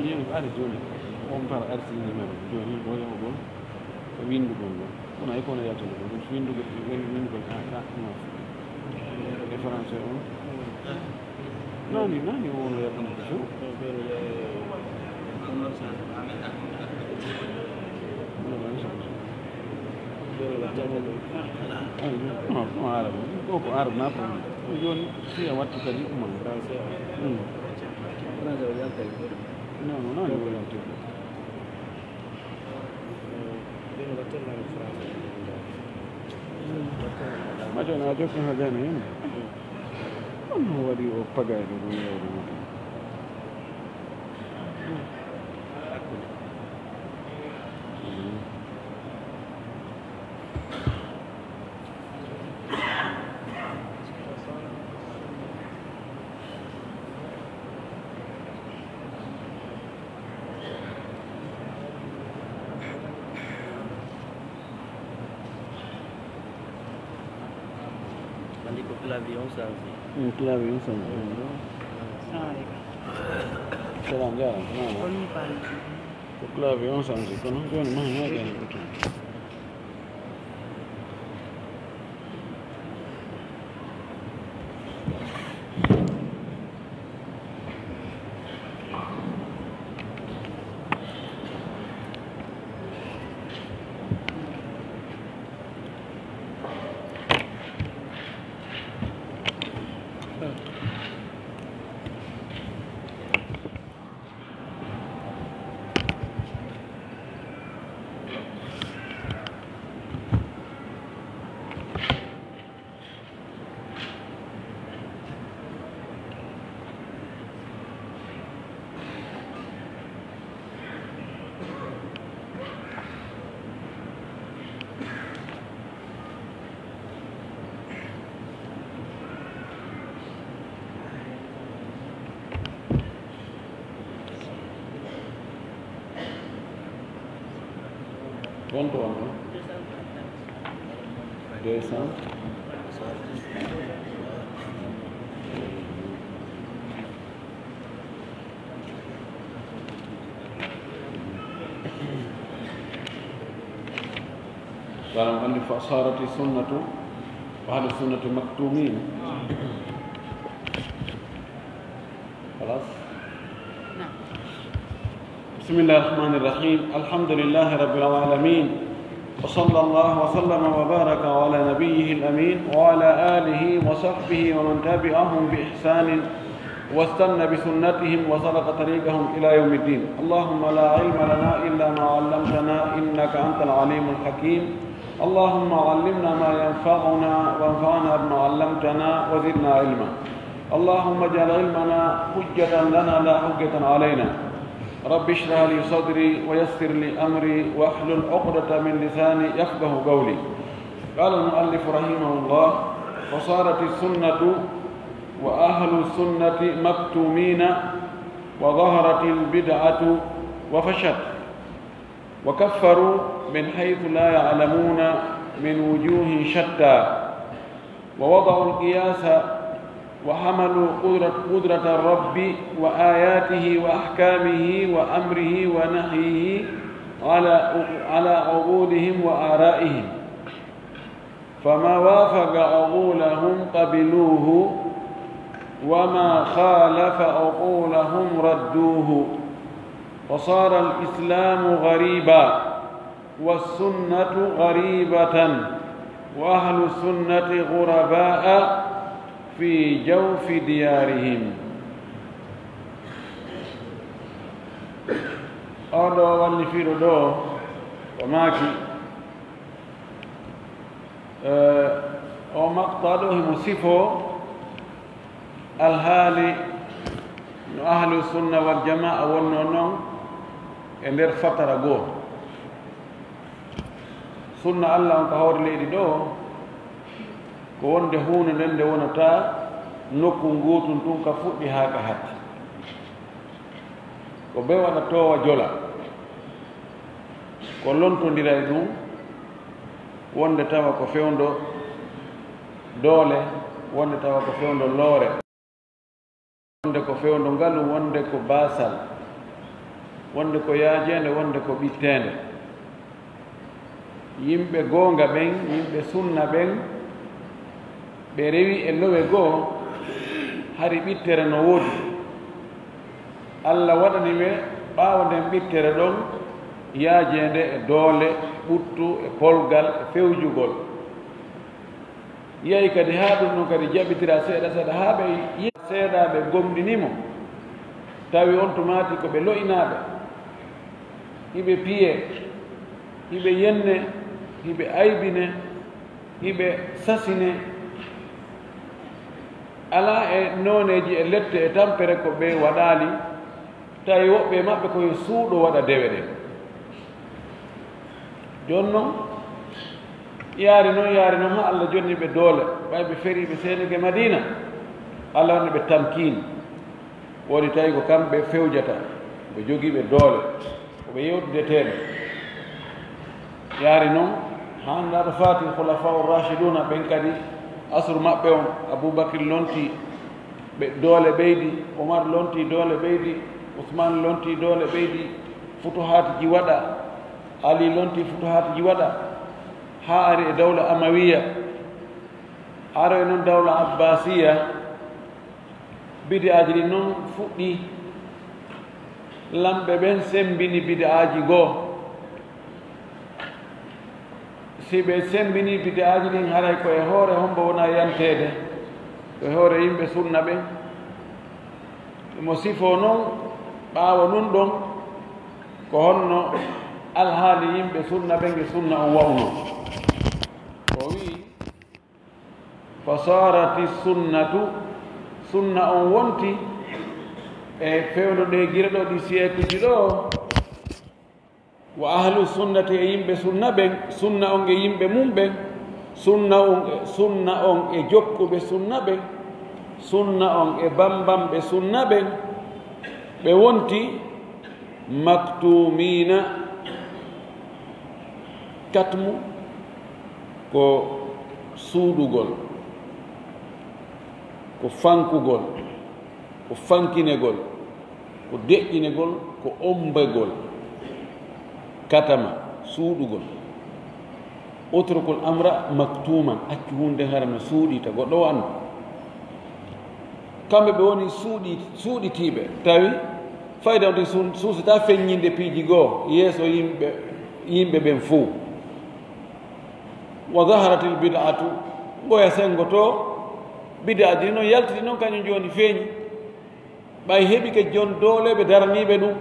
yéen ko ari joni on par arti numéro joni bo yaw go windugol go kono ay kono yaltata ko ɗum windugol ka no e français on nani won yaltata ko no arab ko arab na ko joni si a watti kadi ko man français no ni won yaltata ma jono a jokki ha gane hen no waɗi o pagayde ɗum yewde mata Clavion sanzi. Clavion sanzi. Salam jaram. Ko clavion sanzi kono joni ma ñaagani ko ton. Quanto hanno? 200? قال المؤلف فصارت السنة وأهل السنة مكتومين. خلاص؟ بسم الله الرحمن الرحيم. الحمد لله رب العالمين، وصلى الله وسلم وبارك على نبيه الأمين وعلى آله وصحبه ومن تبعهم بإحسان واستنى بسنتهم وسلك طريقهم إلى يوم الدين. اللهم لا علم لنا إلا ما علمتنا إنك أنت العليم الحكيم. اللهم علمنا ما ينفعنا وانفعنا بما علمتنا وزدنا علما. اللهم اجعل علمنا حجة لنا لا حجة علينا. رب اشرح لي صدري ويسر لي أمري واحلل عقدة من لساني يفقه قولي. قال المؤلف رحمه الله: وصارت السنة وأهل السنة مكتومين، وظهرت البدعة وفشت، وكفروا من حيث لا يعلمون من وجوه شتى، ووضعوا القياس وحملوا قدرة الرب وآياته وأحكامه وأمره ونهيه على عقولهم وآرائهم، فما وافق عقولهم قبلوه، وما خالف عقولهم ردوه. وصار الإسلام غريبا والسنة غريبة وأهل السنة غرباء في جوف ديارهم. أودو والنفير دو وماكي ومقتضوه مصفو الهالي أهل السنة والجماعة والنونون إندر فترة غو سنة الله أنتهور ليدي دو ko wonde huunde nden nde wonata nokku ngutun tun ka fuɗɗi haa ka hatti, ko ɓe waɗa towa jola, ko lontondira e ɗum, wonde tawa ko fewndo doole, wonde tawa ko fewndo loore, wonde ko fewndo ngalu, wonde ko basal, wonde ko yaajende wonde ko ɓittende yimɓe goonga ɓen yimɓe sunna ɓen ɓe rewi e lowe goo hari ɓittere no woodi Allah waɗani ɓe ɓaawo nden ɓittere ɗon yaajende e doole ɓuttu e polgal e fewjugol yeyi kadi haa ɗum ɗon kadi jaɓitira seeɗa seeɗa haa ɓe yi seeɗaɓe gomɗinimo tawi on tumati ko ɓe loyinaaɓe hiɓe piye hiɓe yenne hiɓe aybine hiɓe sasine ala e nooneji e lette e tampere ko ɓe waɗaali tawi woɓɓe maɓɓe koye suuɗo waɗa dewe ɗe jooni noon yaari noon ha Allah jonni ɓe doole ɓay ɓe feriɓe seenike Madina Allah wanni ɓe tamkine woodi tawi ko kamɓe fewjata ɓe jogiiɓe doole ko ɓe yewtideteeɗe yaari noon handaɗo faati khulafa'ur rashiduna ɓen kadi asru maɓɓe on Aboubacry lonti ɓe doole ɓeydi Omar lonti doole ɓeydi Ousmane lonti doole ɓeydi futuhaati ji waɗa Ali lonti futuhaati ji waɗa haa ari e dawla amawiya aro e noon dawla abbasiya bid'aaji ɗi noon fuɗɗi lamɓe ɓen sembini bid'aaji goo si ɓe sembini bid'aaji ɗin haray koye hoore hombo wona yanteede koye hoore yimɓe sunna ɓen mo sifo noon ɓaawo nun ɗon ko honno alhaali yimɓe sunna ɓen e sunna on wawno o wii fa sarati sunnatu sunna on wonti e fewno ɗe gira ɗo ɗi siècle ji ɗo wa ahlu sunnati e yimɓe sunna ɓen sunna on e yimɓe mum ɓen sunna on e jokkuɓe sunna ɓen sunna on e bambamɓe sunna ɓen ɓe wonti maktumina katmu ko suuɗugol ko fankugol ko fankinegol ko deƴƴinegol ko ombegol katama suuɗugol utrukul amra maktuman accu hunde hara no suuɗita goɗɗo o anndu kamɓe ɓe woni suuɗitiiɓe tawi fayda oti suusata feññinde piiji goo yeeso yimɓe ɓen fuu wa daharatil bid'atu ɓoya sengo to bid'aji ɗi noon yaltiti noon kañum jooni feeñi ɓay heɓi ke jon dooleɓe daraniiɓe ɗum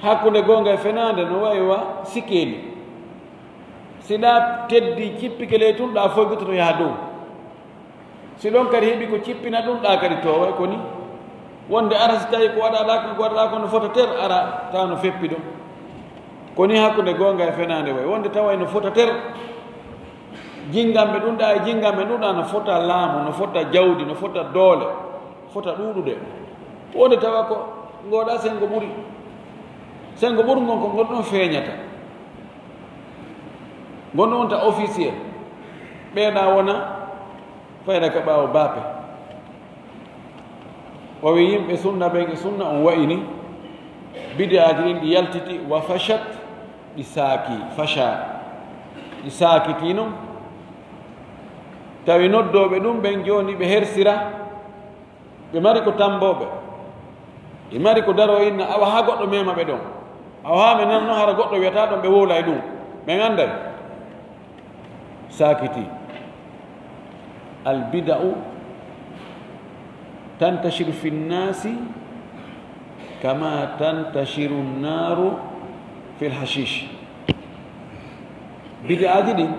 hakkunde goonga e fenaande no wayi wa sikkeeli si ɗa teddi cippike ley tun ɗa foygoto to yaha dow si ɗon kadi heɓi ko cippina ɗum ɗa kadi to way koni wonde ara si tawi ko waɗaɗa ko no fota ter ara taw no feppi ɗum koni hakkunde goonga e fenaande way wonde taway no fota ter jingamɓe ɗum ɗa e jingamɓe ɗum ɗa no fota laamu no fota jawdi no fota doole fota ɗuuɗude wonde tawa ko ngoɗa sengo ɓuri sengo ɓurgon ko gonɗon feeñata gonɗo wonta officiel ɓeeɗa wona fayda ka ɓaawo baape o wi yimɓe sunna ɓen e sunna on wayini bid'aaji ɗin ɗi yaltiti wa fashat ɗi saaki fasha ɗi saakiti noon tawi noddooɓe ɗum ɓen jooni ɓe hersira ɓe mari ko tambooɓe ɓe mari ko daro inna awa haa goɗɗo mema ɓe ɗon awa haa ɓe nanno hara goɗɗo wiyata ɗon ɓe wowla e ɗum ɓen annday saakiti albida'u tantashiru fi nnasi kama tantashiru nnaru fi lhashish bida'aji ɗin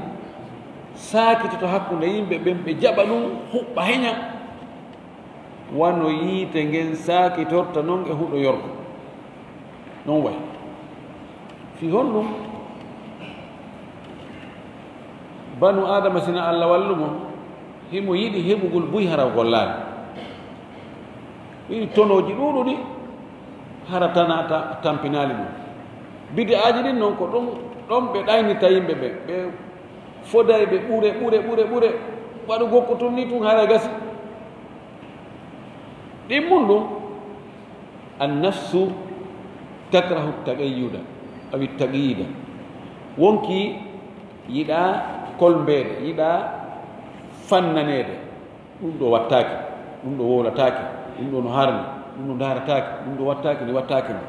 saakitoto hakkunde yimɓe ɓen ɓe jaɓa ɗum huɓɓa heña wano yiite ngen saakitorta noon e huɗo yorgo non way fi honɗum banu adama sina Allah wallumo himo yiɗi heɓugol buy hara gollaani yiɗi tonoji ɗuuɗuɗi hara tanata tampinaali ɗum bid'aaji ɗin noon ko ɗon ɓe ɗaynita yimɓe ɓe ɓe foday ɓe ɓure waɗu gokko tun ni tun hara gasi ɗin mum ɗum annafsu takrahu tagayyuda awi taqyida wonki yiɗa kolmbeede yiɗa fannaneede ɗum ɗo wattaake ɗum ɗo wowlatake ɗum ɗo no harmi ɗum ɗo daratake ɗum ɗo wattake ni wattake ni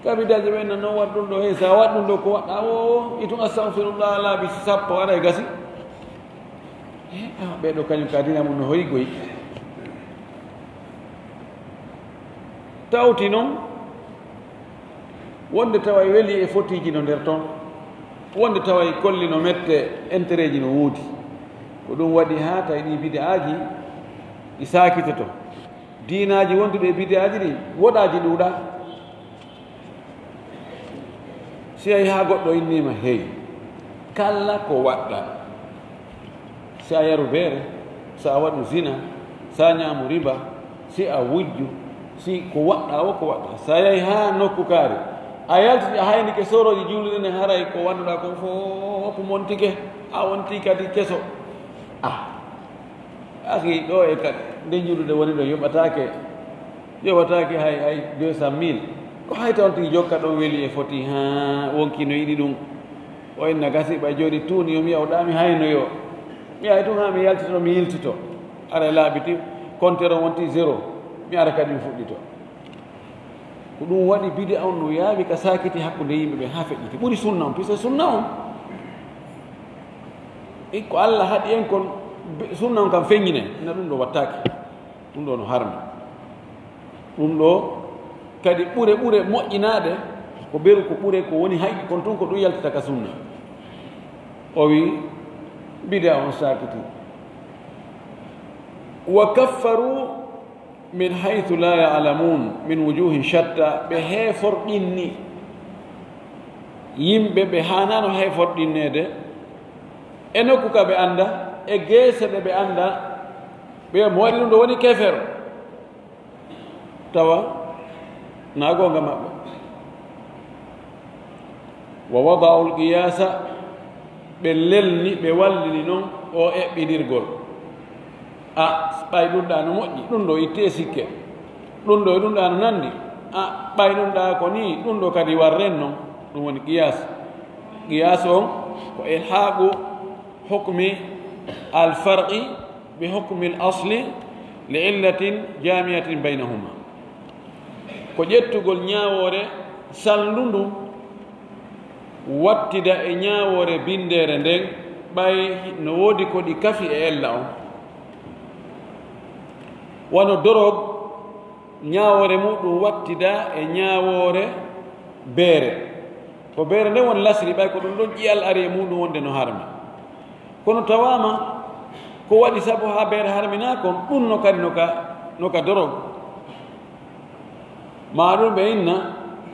kabidaje ɓe nan noon waɗ ɗum ɗo hey sa waɗ ɗum ɗo ko waɗɗa o itun astahfirullah laabi sappo aɗa e gasi ɓeɗo kañum ka dina mum no hoygoyi tawti noon wonde tawa e weeli e fotiji no nder toon wonde tawa e kolli no mette intérêt ji no woodi ko ɗum waɗi ha tawi ɗi bide aji ɗi sakitoto diinaji wonduɗe e bide aji ɗi woɗaji ɗuuɗa si a ha goɗɗo innima hey kala ko waɗɗa si a yaru beere so a waɗu zina sa ñaamu riba si a wujju si ko waɗɗa o ko waɗɗa sa yahi ha nokku kaari a yaltiti a haynike soroji juulɗe ne haray ko wanduɗa ko fof montike a wonti kadi keso aki ɗo e kadi nde juulude woni ɗo yoɓatake hay 200 000 ko hay tawn tigi jokka ɗo weeli e foti ha wonki no yiɗi ɗum o enna gasi ɓay jooɗi tuuni yo mi yawɗami haynoyo mi ay tun ha mi yaltito mi yiltito ara laaɓiti compteur o wonti 0 mi ara kadi mi fuɗɗito ko ɗum waɗi bide on no yaawi ka sakiti hakkude yimɓe ɓe ha feƴƴiti ɓuri sunna on puisque sunna on ko Allah haɗi en kon sunna on kam feññine ina ɗum ɗo wattake ɗum ɗo no harmi ɗum ɗo kadi ɓure moƴƴinaade ko beru ko ɓure ko woni hayƴi kon tun ko ɗum yaltata ka sunna o wi bide on sakiti wa kaffaru min haythu la ya'lamun min wujuhin shatta ɓe heeforɗinni yimɓe ɓe hanano heeforɗinneede e nokku ka ɓe annda e geese ɗe ɓe annda ɓe mo waɗi ɗum ɗo woni kefero tawa na gonga maɓɓe wa wada'u lqiyasa ɓe lelni ɓe wallini noon o eɓɓidirgol ɓay ɗum ɗa no moƴƴi ɗum ɗo itte sikke ɗum ɗo e ɗum ɗa no nandi ɓay ɗum ɗa ko ni ɗum ɗo kadi warren noon ɗum woni qiyas on ko ilhaqu hukmi alfarqi bi hukmi l asli li illatin jamiatin baynahuma ko ƴettugol ñaawore sallundu wattida e ñaawore bindere nden ɓay no woodi ko ɗi kafi e ella on wano dorog ñaawore muɗum wattida e ñaawore beere ko beere nde won lasri ɓay ko ɗum ɗon ƴiyal ari e muɗum wonde no harmi kono tawama ko waɗi sabu ha beere harmina kon ɗum no kadi noka dorog ma ɗum ɓe inna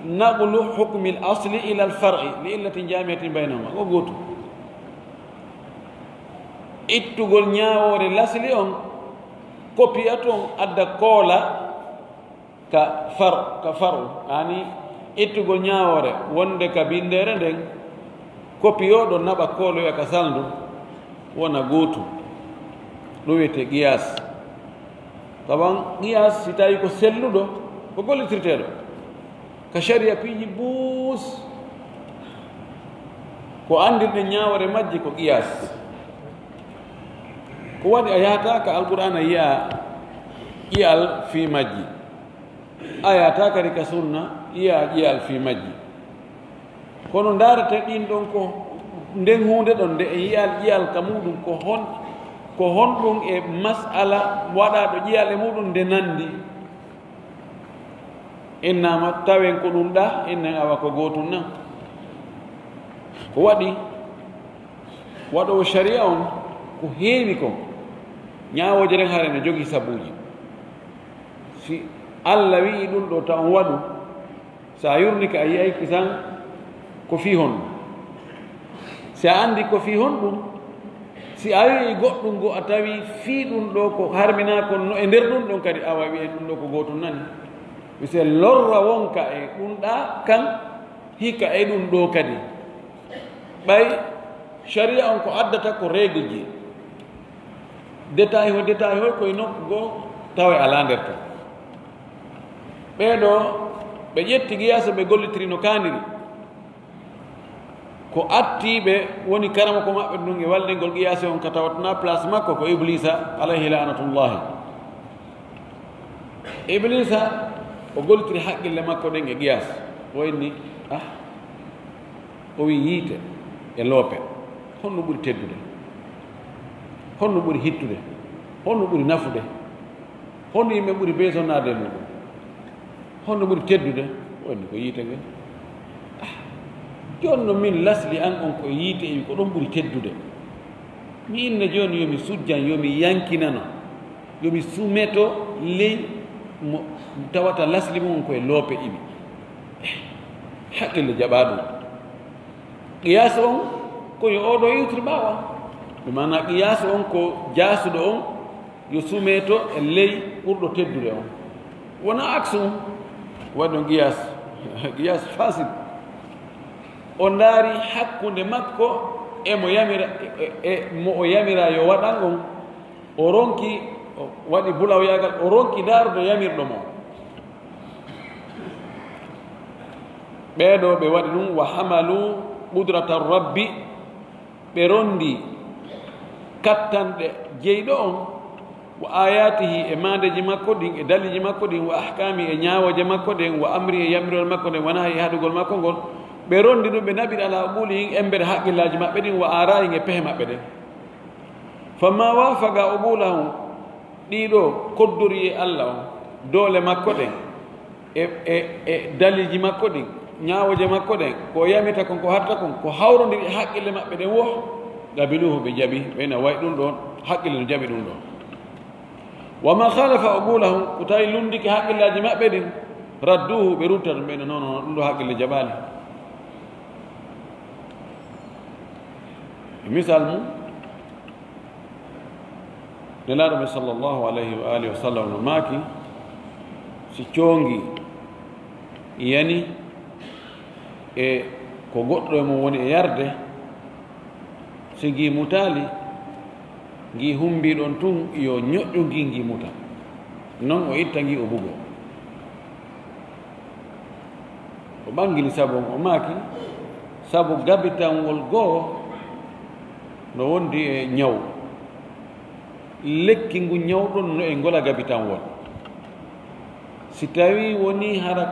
naqlu hukmi l asli ila l far'i li illatin jamiatin baynahuma ko gootu ittugol ñaawore lasli on kopiya toon adda koola ka faru ani ittugol ñaawore wonde ka bindere nden kopiyo ɗo naɓa kooloya ka salndu wona gootu ɗum wiyete qiyas tawan qiyas si tawi ko selluɗo ko gollitirteɗo ka sharia piiji buus ko andirɗe ñaawore majji ko qiyas ko waɗi a yahata ka alqur'ana yiya ƴiyal fi majji a yahata kadi ka sunna yiya ƴiyal fi majji kono darate ɗin ɗon ko nden hunde ɗon nde e ƴiyal ka muɗum ko honɗum e masala waɗaɗo ƴiyal e muɗum nde nandi innama tawen ko ɗum ɗa innen awa ko gootum nan ko waɗi waɗowo sharia on ko heewi kon ñaawoje ren hare ne jogii sabuuji si Allah wi'i ɗum ɗo taw on waɗu so a yurnike a yiyayki tan ko fii hon ɗum si a anndi ko fii hon ɗum si a wi'i goɗɗum go a tawi fii ɗum ɗo ko harmina kon no e nder ɗum ɗon kadi awa wi'e ɗum ɗo ko gootum nani mise lorra wonka e ɗum ɗa kan hikka e ɗum ɗo kadi ɓay sharia on ko addata ko règle ji détail hoy koye nokku goo tawa ala nder ton ɓeeɗo ɓe ƴetti qiyasa ɓe gollitiri no kaniri ko attiɓe woni karama ko maɓɓe ɗum e waldengol qiyasa on ka tawatana place makko ko iblisa alayhi lanatullahi iblisa o gollitiri haqqille makko ɗen e qiyas o inni o wi yiite e loope honno ɓuri teddude honno ɓuri hittude honno ɓuri nafude honno yimɓe ɓuri besonnade e muɗum honno ɓuri teddude o inni ko yiite ngel joni no min lasli an on ko yiite ewi ko ɗon ɓuri teddude mi inne joni yomi sujjan yomi yankinano yomi sumeto ley mo tawata lasli mum koye loope iwi haqqille jaɓa ɗum qiyas on koyo oɗo iwtiri ɓawa ɓe mana qiyas on ko jasuɗo on yo sumeto e ley ɓurɗo teddude on wona axe on waɗi on qiyas facile o ndaari hakkunde makko emo yamira mo o yamira yo waɗan on o ronki waɗi bulawyagal o ronki daarude yamirɗo mo ɓeeɗo ɓe waɗi ɗum wa hamalu qudrata rabbi ɓe rondi kattanɗe jeyɗo on wa ayatihi e mandeji makko ɗin e daliji makko ɗin wa ahkami e ñawoje makko ɗen wa amri e yamirol makko ɗen wona e haɗugol makko ngol ɓe rondi ɗum ɓe naɓiɗi ala ɓuuli hin embere haqqillaji maɓɓe ɗin wa arayin e pehe maɓɓe ɗen famma wafaga o ɓuulahum ɗiɗo koddori e allah on doole makko ɗen e daliji makko ɗin ñawoje makko ɗen ko yamita kon ko hatta kon ko hawrodiri e haqqille maɓɓe ɗen wo gabiluhu ɓe jaɓi ɓeyna way ɗum ɗon haqqille no jaɓi ɗum ɗon wama halafa o ɓuulahum ko tawi lundiki haqqillaji maɓɓe ɗin radduhu ɓe rutta ɗum ɓeyna noon ɗum ɗo haqqille jaɓali misal mum nelaɗo ɓe sallllahu alayhi wa alihi wa sallam no maaki si coongi yani e ko goɗɗo e mum woni e yarde si gi mutali gi humbiɗon tun yo ñoƴƴu gi muta noon o itta gi o bugo o ɓangini sabu o maaki sabu gabitanwol goo no wondi e ñaw lekki ngu ñawɗon no e ngola gabitanwol si tawi woni hara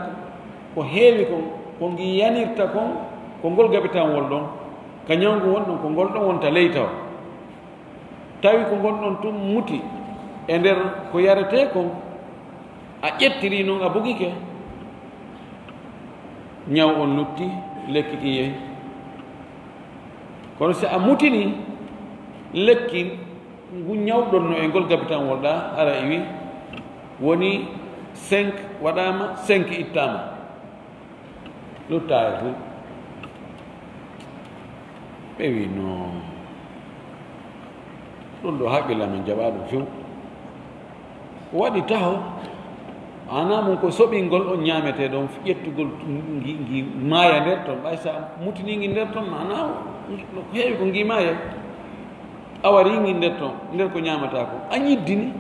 ko heewi kon ko ngi yanirta kon ko ngol gabitanwol ɗon ka ñawngu wonɗon ko ngol ɗon wonta ley taw tawi ko gonɗon tum muti e nder ko yarete kon a ƴettiri noon a bugike ñaw on lutti lekki ki yehi kono si a mutini lekki ngu ñawɗon no e ngol gabitanwol ɗa ara iwi woni 5 waɗama 5 ittama luttaye fu ɓe wi no ɗum ɗo haqqilla men jaɓa ɗum few waɗi taho ana mum ko soɓingol on ñamete ɗon ƴettugol gi maaya nder ton ɓay sa mutinigi nder ton mana ko heewi ko gi maaya a warigi nder ton nder ko ñamata ko a ñiddini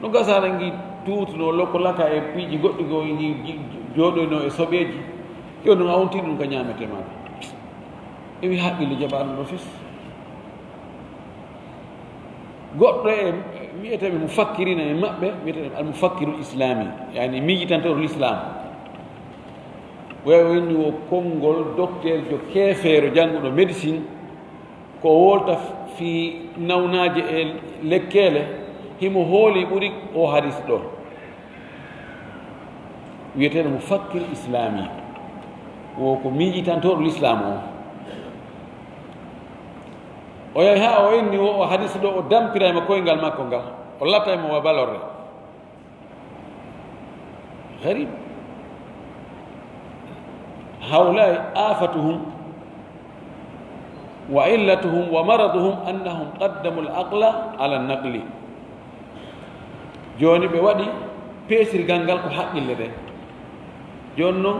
no gasara gi tuutuno lokko laka e piiji goɗɗi go gi jooɗoyno e soɓeji yo ɗum a wonti ɗum ko ñamete maɗa ewi haqqille jaɓa ɗum ɗo fes goɗɗo e wiyeteɓe mufakkirina e maɓɓe wiyeteɓe almufakkiru islami yani miijitantoro l'islam wewe winni wo konngol docteur jo keefeero jannguɗo médecine ko wolta fi nawnaji e lekkele himo hooli ɓuri o hadis ɗo wiyeteɗo mufakkir islami wo ko miijitantoro l'islam o yahi ha o inni o hadis ɗo o dampiraymo koyngal makko ngal o lattaymo wa balorde garib hawlay afatuhum wa illatuhum wa maraduhum annahum qaddamu l aqla ala naqli joni ɓe waɗi peesirgal ngal ko haqqille ɗe joni noon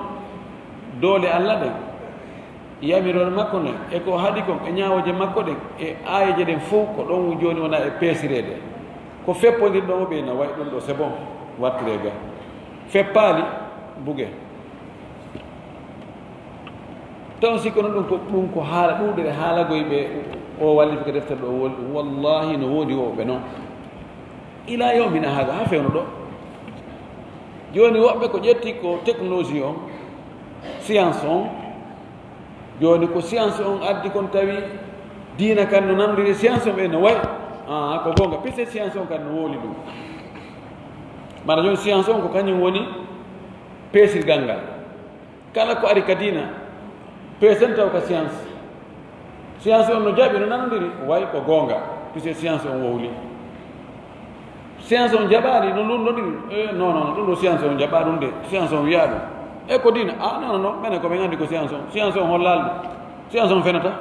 doole allah ɗen yamirore makko ne e ko haɗi kon e ñawoje makko ɗen e aayeje ɗen fof ko ɗon joni wona e peesirede ko feppodir ɗon o ɓeyna way ɗum ɗo c'est bon wattire ga feppaali buge taw sikkono ɗum ko haala ɗuɗere haalagoyɓe o wallifi ko deftere ɗo wolɗi wallahi no woodi woɓɓe noon ila yawmina haaga ha fewno ɗo joni woɓɓe ko ƴetti ko technologie on science on joni ko science on addi kon tawi diina kan no namdiri science on ɓe no wayi ko gonga puisque science on kan no wooli ɗum mara joni science on ko kañum woni peesirgal ngal kala ko ari ka diina peesen taw ka science on no jaɓi no namdiri wayi ko gonga puisque science on wowli science on jaɓaani no ɗum ɗoɗiri non ɗum ɗo science on jaɓa ɗum de science on wiya ɗum e ko diina non ɓene ko ɓe anndi ko science on hollaalde science on fenata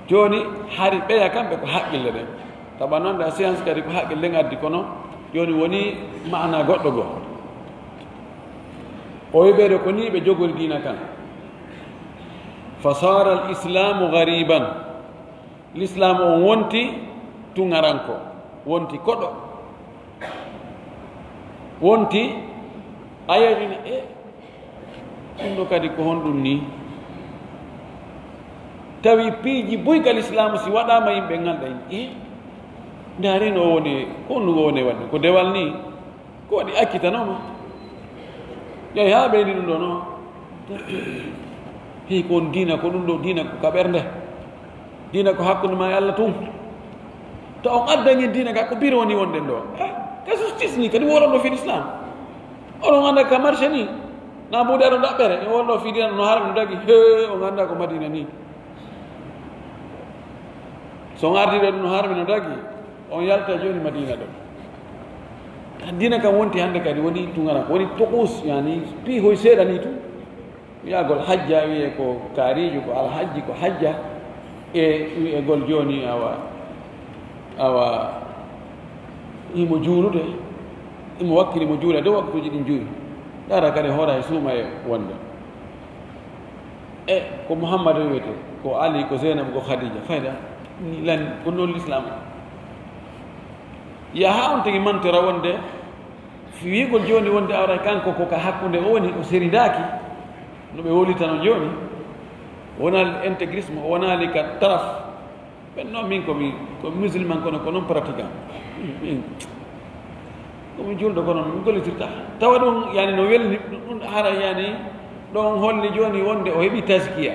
jooni hari ɓeya kamɓe ko haqqille ɗen taɓa noon science kadi ko haqqille ɗen addi kono jooni woni maana goɗɗo goo o wiɓeede ko ni ɓe jogori diina kan fa sara al islamu gariban l'islam on wonti tungaranko wonti koɗo wonti ayarina ɗum ɗo kadi ko honɗum ni tawi piiji buygal islamu si waɗama yimɓe ganduɗa ndaarino o woni ko honnugo woni wadde ko dewal ni ko waɗi akkitanoma ƴeew ha ɓeydi ɗum ɗo noon hi ko on diina ko ɗum ɗo diina ko ka ɓernde diina ko hakkude ma e Allah tun to on addani diina ka ko biro woni wonɗen ɗo ka justice ni kadi woronɗo fi l'islam oɗon anda ka marché ni na mbuɗe aɗo ɗaɓɓere e wonɗo fi dina no harmi no dagi on anda ko madina ni so on ardiɗo ɗum no harmi no dagi on yalta joni madina ɗo diina kam wonti hannde kadi woni tungara woni tokus yani piihoy seeɗa ni tun wiyagol hajja wiye ko kaarijo ko alhajji ko hajja wiyegol joni awa imo juulude imo wakkili mo juula dow waktuji ɗin juuri ɗara kadi hoora e suuma e wonde ko mouhammadou wiyete ko ali ko zeynab ko khadija fayda ni lan ko noon l'islam ya ha on tigi mantora wonde wiigol joni wonde awra kanko koka hakkude o woni o seridaki no ɓe wolitano joni wonali intégrisme o wonali ka taraf ɓen noon min komi musulman kono ko noon pratiquant min komi julɗo ko noon min gollitirta tawa ɗum yani no welni ɗum hara yani ɗon holli joni wonde o heeɓi taskiya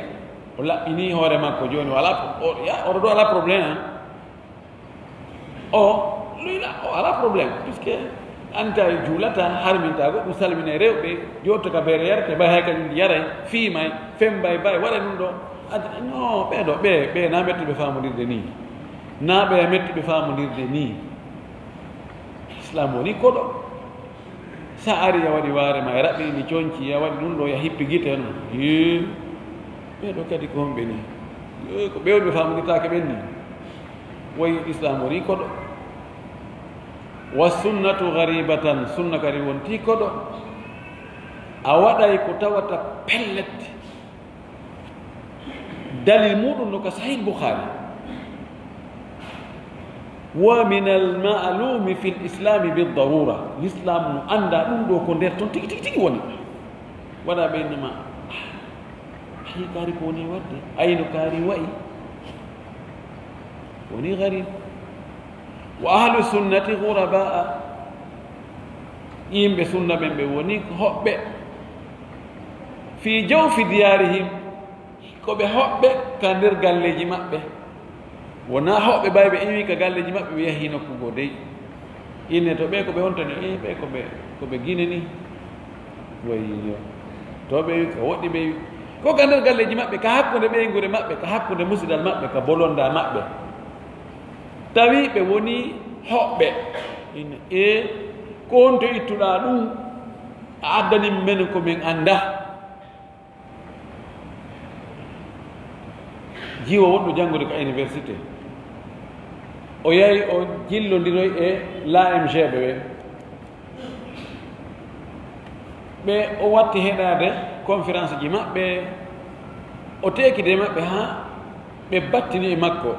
o laɓɓini hoore makko joni oɗo ɗo ala probléme o ala probléme puisque anta juulata harminta goɗɗum salmine rewɓe jotto ka beere yarte bay hay kañum yaray fiimay fembay bay waɗa ɗum ɗo non ɓeɗo ɓe na mettiɓe famodirde ni na ɓe mettiɓe famodirde ni islam woni koɗo sa ari ya waɗi waare ma e raɓɓini coñci ya waɗi ɗum ɗo ya hippi guite no ɓeɗo kadi ko honɓe ni ko ɓewɗe famodirtake ɓen ni woyi islam woni koɗo wa sunnatu garibatan sunna kadi wonti koɗo a waɗay ko tawata pellette dalil muɗum no ka sahih boukhari wa min almalumi fi lislami bidarura l'islam no anda ɗum ɗo ko nder toon tigi tigi tigi woni waɗa ɓeynama hay kaari ko woni wadde ayno kaari wayi woni garib wa ahlu sunnati ghurabaa yimɓe sunna ɓen ɓe woni hoɓɓe fi jawfi diyarihim koɓe hoɓɓe ka nder galleji maɓɓe wona hoɓɓe ɓayɓe iwi ka galleji maɓɓe ɓe yahi nokkugo dey inne to ɓe koɓe wontani ɓe koɓe guine ni wayi to ɓe wi ko woɗɗi ɓe wi ko ka nder galleji maɓɓe ka hakkude ɓeygure maɓɓe ka hakkude musidal maɓɓe ka bolonda maɓɓe tawi ɓe woni hoɓɓe ine ko on to ittuɗa ɗum a addani men komin anda jiwo wonɗo janngude ko université o yahi o jillodiroy e l'AMG ɓe o watti heɗade conférence ji maɓɓe o tekide maɓɓe ha ɓe battini e makko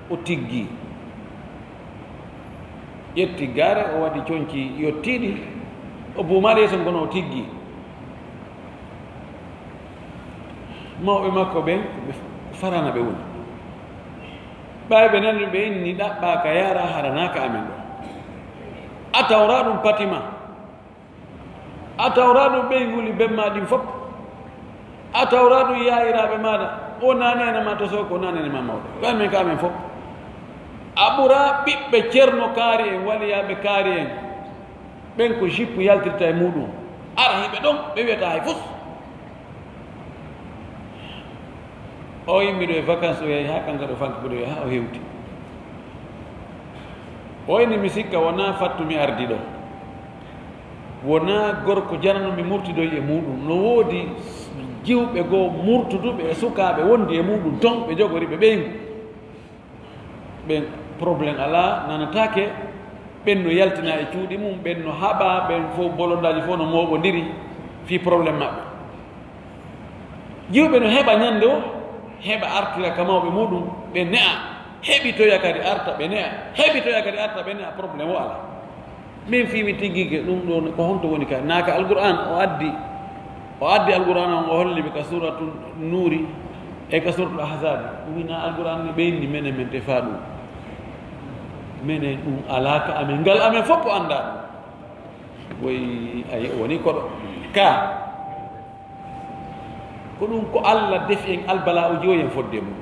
o tiggi ƴetti gaare o waɗi coñci yottiɗi o buumaɗi yeeso ngono o tiggi mawɓe makko ɓen ɓe farana ɓe woni ɓayɓe nanɗu ɓe inni ɗaɓɓa ka yara haranaka amen ɗo a tawra ɗum patima a tawra ɗum ɓey nguli bemma ɗin fof a tawra ɗum yayiraɓe maɗa o nanenema to so ko nanenema mawɗo ɓaymen ka amen fof a ɓura ɓiɓɓe ceerno kaari en waliyaɓe kaari en ɓen ko jippu yaltirta e muɗum ara hiɓe ɗon ɓe wiyata hay fof o yimmi ɗo e vacance o yahi ha kanka ɗo fanke koɗo ha o hewti o inni mi sikka wona fattumi ardi ɗo wona gorko jananomi murtidoy e muɗum no woodi jiwɓe goo murtuduɓe e sukaɓe wondi e muɗum ton ɓe jogori ɓe ɓeygu ɓen probléme ala nanatake ɓen no yaltina e cuuɗi mum ɓen no haɓa ɓen fof bolondaji fof no moɓodiri fi probléme maɓɓe jiwɓe no heɓa ñande o heɓa artira ka mawɓe muɗum ɓe ne'a heɓitoya kadi arta ɓe ne'a heɓitoya kadi arta ɓe ne'a probléme o ala min fimi tigguige ɗum ɗo ko honto woni ka naka alqur'an o addi alqur'an on o holliɓe ka suratu nuri e ka suratul ahzabi wina alqur'an ni ɓeyndi menen men tefa ɗum menen ɗum alaka amen ngal amen fof o anda ɗum woy ayi woni koɗo ka ko ɗum ko allah defi en albala o jooyi en fodde mum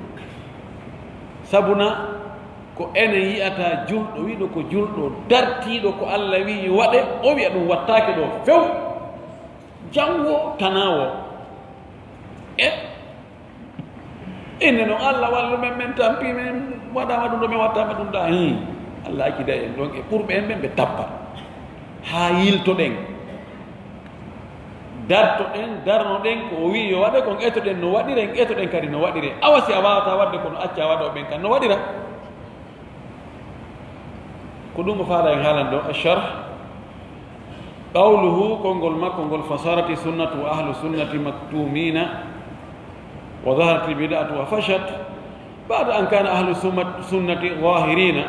sabuna ko enen yiyata julɗo wiɗo ko julɗo dartiɗo ko allah wi waɗe o wiya ɗum wattake ɗo few jango tanawo enne noon allah wallu men men tampi men waɗama ɗum ɗo min wattama ɗum ɗa hi allah accida en ɗon e ɓurɓe en ɓen ɓe tappa ha yiltoɗen dartoɗen darnoɗen ko o wi yo waɗe kon etoɗen no waɗiren etoɗen kadi no waɗire awa si a wawata wadde kono acca waɗo ɓen kan no waɗira ko ɗum o faala en haalan ɗo acharh qawluhu konngol makko ngol fasarati sunnatu wa ahlu sunnati maktumina wa daharat lbidatu wa fashat bada an kana ahlu sunnati zahirina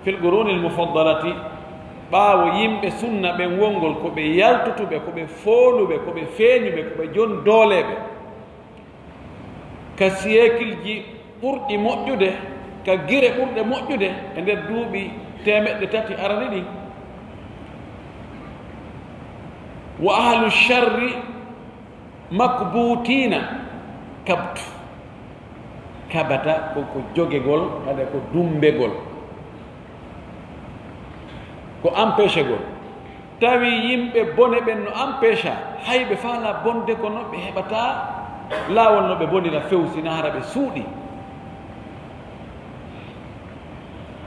fi lquruni almufaddalati ɓaawo yimɓe sunna ɓen wongol ko ɓe yaltutuɓe ko ɓe fooluɓe ko ɓe feeñuɓe ko ɓe jon dooleɓe ka siècle ji ɓurɗi moƴƴude ka gire ɓurɗe moƴƴude e nder duuɓi temeɗɗe tati arani ɗin wa ahlu charri makbutina kabtu kabata koko jogegol haɗa ko dumbegol ko empêché gol tawi yimɓe bone ɓen no empêcha hayɓe faala bonde kono ɓe heɓata laawol no ɓe bonira fewsina hara ɓe suuɗi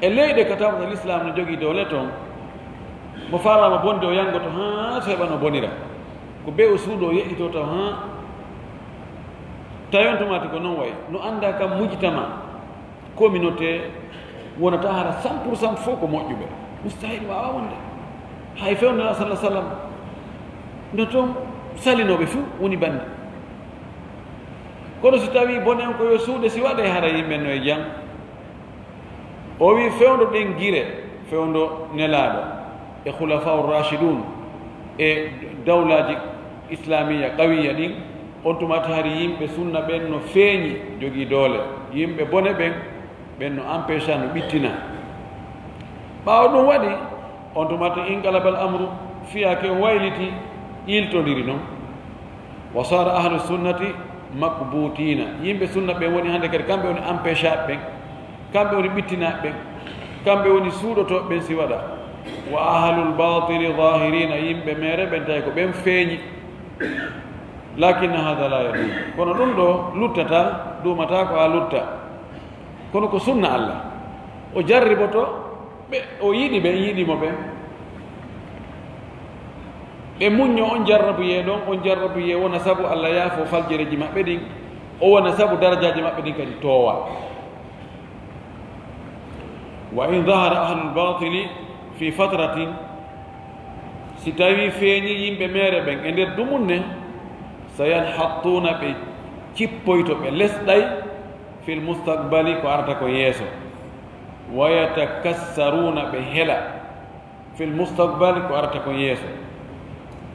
e leyɗe ka tawata l'islam no jogii dowle toon mo faalama bonde o yangoto ha so heɓa no bonira ko be o suuɗo o yeƴƴito taw ha tawiontomati ko noon way no annda kam mujtama communauté wonata hara 100% fof ko moƴƴuɓe mustahil wawa wonde hay fewnana sallah sallam no toon salinoɓe fuu woni bande kono so tawi bone on ko yo suuɗe si waɗe hara yimɓe no e jang o wi fewndo ɗen gire fewndo nelaɗo e khulafa rachidun e dawlaji islamia qawiya ɗin on tumata hari yimɓe sunna ɓen no feeñi jogii doole yimɓe bone ɓen ɓen no empêcha no ɓittina ɓaawo ɗum waɗi on tumata inqalabal amru fiyake on wayliti iltodiri noon wa sara ahlu sunnati makbutina yimɓe sunna ɓen woni hannde kadi kamɓe woni empêchaɓe ɓen kamɓe woni ɓittinaɓe ɓen kamɓe woni suuɗotoɓe ɓen si waɗa wa ahlul batili zahirina yimɓe mere ɓen tawi ko ɓen feeñi lakinna hada la yadum kono ɗum ɗo luttata duumata ko ha lutta kono ko sunna allah o jarriboto ɓe o yiɗi ɓen yiɗimo ɓen ɓe muñño on jarrabuye ɗon on jarrabuye wona sabu allah yaafo faljereji maɓɓe ɗin o wona sabu darajaji maɓɓe ɗin kadi toowa wa in dahara ahlul batili fi fatratin si tawi feeñi yimɓe mere ɓen e nder dumunne sayanhattuna ɓe cippoyto ɓe lesɗay fil mustaqbali ko arata ko yeeso wa yatakassaruna ɓe hela في المستقبل وأرتكم يسو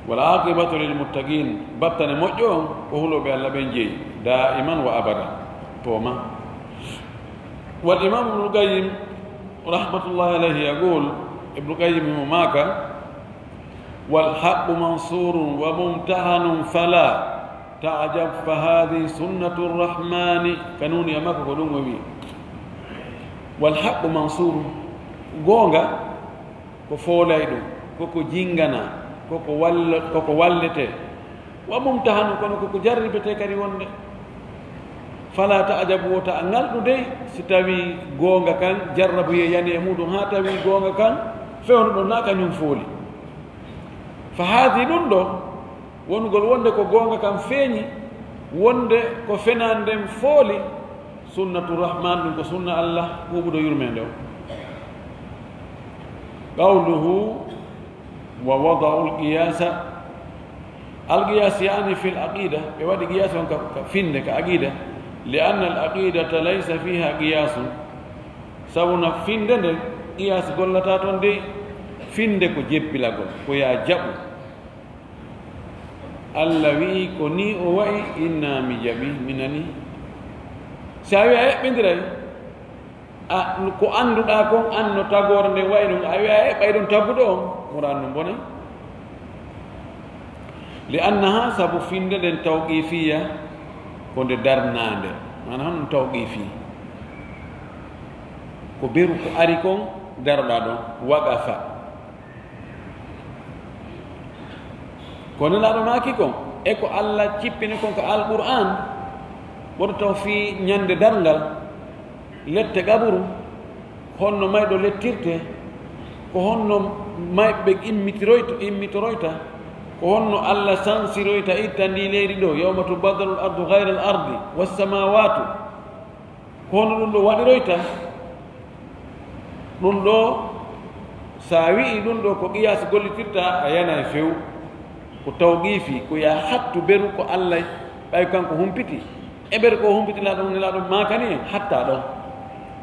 والعاقبة للمتقين بطن مجون وهلو بألا بنجي دائما وأبدا توما. والإمام ابن القيم رحمة الله عليه يقول ابن القيم ماك والحق منصور وممتحن فلا تعجب فهذه سنة الرحمن كانون يماك قلوم وبي. والحق منصور غونغا كفولايدو كوكو جينغانا كوكو والته وممتحن كوكو جربته كري وند فلا تعجب وتأنال دي ستاوي غونغا كان جربوا يعني يمودو هاتاوي غونغا كان فهون دونا كان ينفولي فهذه لندو ونقول وند كو غونغا كان فيني وند كو فناندم فولي سنة الرحمن كو سنة الله كوبدو يرمندو قوله ووضع القياس يعني في العقيدة يودي قياس كفين كعقيدة لأن العقيدة ليس فيها قياس سونا فين ده قياس قلتاتون دي فين ده كو جيب بلا قول كو يا جابو اللوي كوني أوائي إنا مجابي منني ساوي أي بندري ko anduɗa kon anno tagore nde wayi ɗum a wiya e ɓayɗon tabbuɗo on muranno bone li annaha sabu finde ɗen tawqifiya ko nde darnade mana hono tawqifi ko beru ko ari kon daroɗa ɗon waqafa ko nelaɗo maki kon e ko Allah cippini kon ko alquran woto taw fi ñande darngal lette gaburu honno mayɗo lettirte ko honno mayɓe immitoroyta ko honno Allah sansiroyta itta ndi leydi ɗo yawma tubaddalu l ardu gayra l ardi wassamawatu ko honno ɗum ɗo waɗiroyta ɗum ɗo sa wi'i ɗum ɗo ko qiyas gollitirta a yana e few ko tawqifi ko ya hattu beru ko Allah ɓay kanko humpiti e ɓer ko humpitila ɗum nela ɗum makani hatta ɗon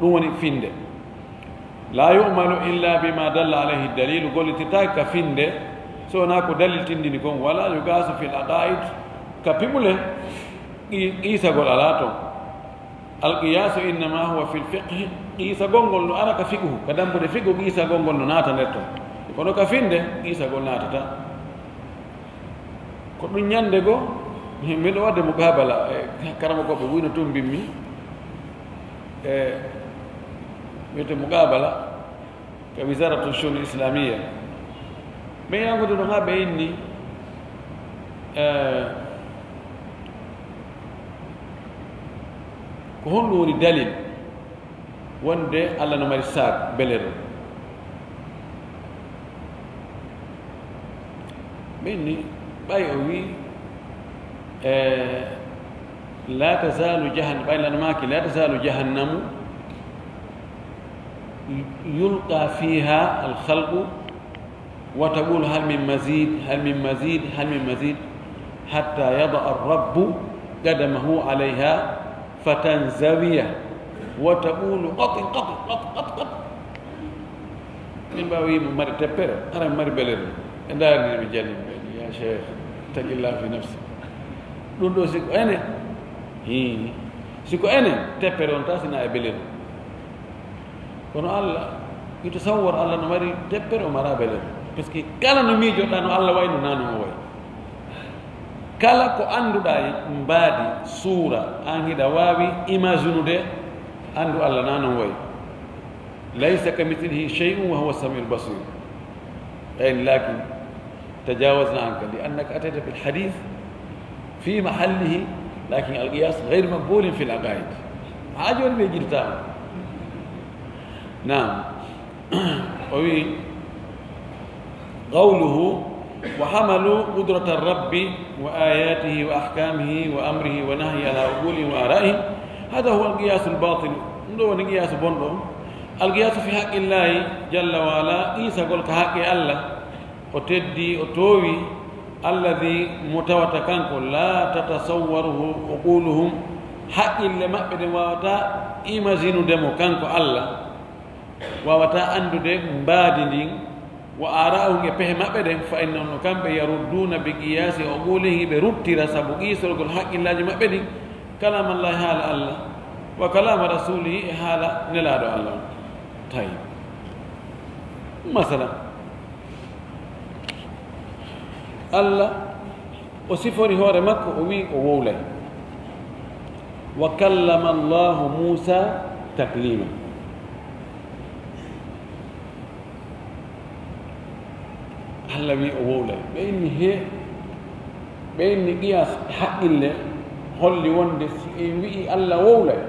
ɗum woni finde la yu'malu illa bima dalla alayhi dalilu gollititaki ka finde so wona ko dalil tindini kon wala yugasu fi l aqaid ka pimule qiisagol ala toon alqiyasu innama huwa fi l fiqhi qiisagol ngol no ara ka fiqhu ka dambude fiqhu qiisagol ngol no naata nder toon kono ka finde qiisagol naatata ko ɗum ñande go miɗo wadde mukabala karama koɓe wuyno tum mbimmi wiyete mukabala ka wisaratu shuni islamia ɓe yangude ɗo ha ɓe inni ko honɗum woni dalil wonde Allah no mari sac belero ɓe inni ɓay o wi لا تزال جهنم لا تزال جهنم يلقى فيها الخلق وتقول هل من مزيد هل من مزيد هل من مزيد حتى يضع الرب قدمه عليها فتنزوي وتقول قط قط قط قط قط من باوي مر تبر أنا مر بلر دارني بجانب يا شيخ اتق الله في نفسك ɗum ɗo siko ene siko enen teppere on ta sina e belel kono Allah ito sawwor Allah no mari teppere o mara belel par ce que kala no miijoɗa no Allah wayno nano o way kala ko annduɗa mbaadi suura an hiɗa waawi imaginude anndu Allah nano way laysa ka mithlihi shay'un wa huwa samiul basir ayn lakin tajawazna anka li annaka atayta bil hadith في محله لكن القياس غير مقبول في العقائد حاجة بيجرتها نعم قوله وحملوا قدرة الرب وآياته وأحكامه وأمره ونهي على عقوله وآرائه هذا هو القياس الباطل دون قياس بندو القياس في حق الله جل وعلا إيسا قول كحق الله وتدي وتوي الذي متواتكانكو لا تتصوره عقولهم حق اللي مأبد وواتا إيمازينو دمو كانكو الله وواتا أندو دي مبادي دين wa ara'uhum e pehe maɓɓe ɗen fa innahum kamɓe yarudduna bi qiyasi o ɓuulihi ɓe ruttira sabu qiisolgol haqqillaji maɓɓe ɗin kalamallahi haala allah wa kalama rasulihi e haala nelaɗo allah on tawi masalan allah o sifori hoore makko o wi o wowlay wa kallama allahu musa taklima allah wi o wowlay ɓe inni qiyas haqqille holli wonde si en wi'i allah wowlay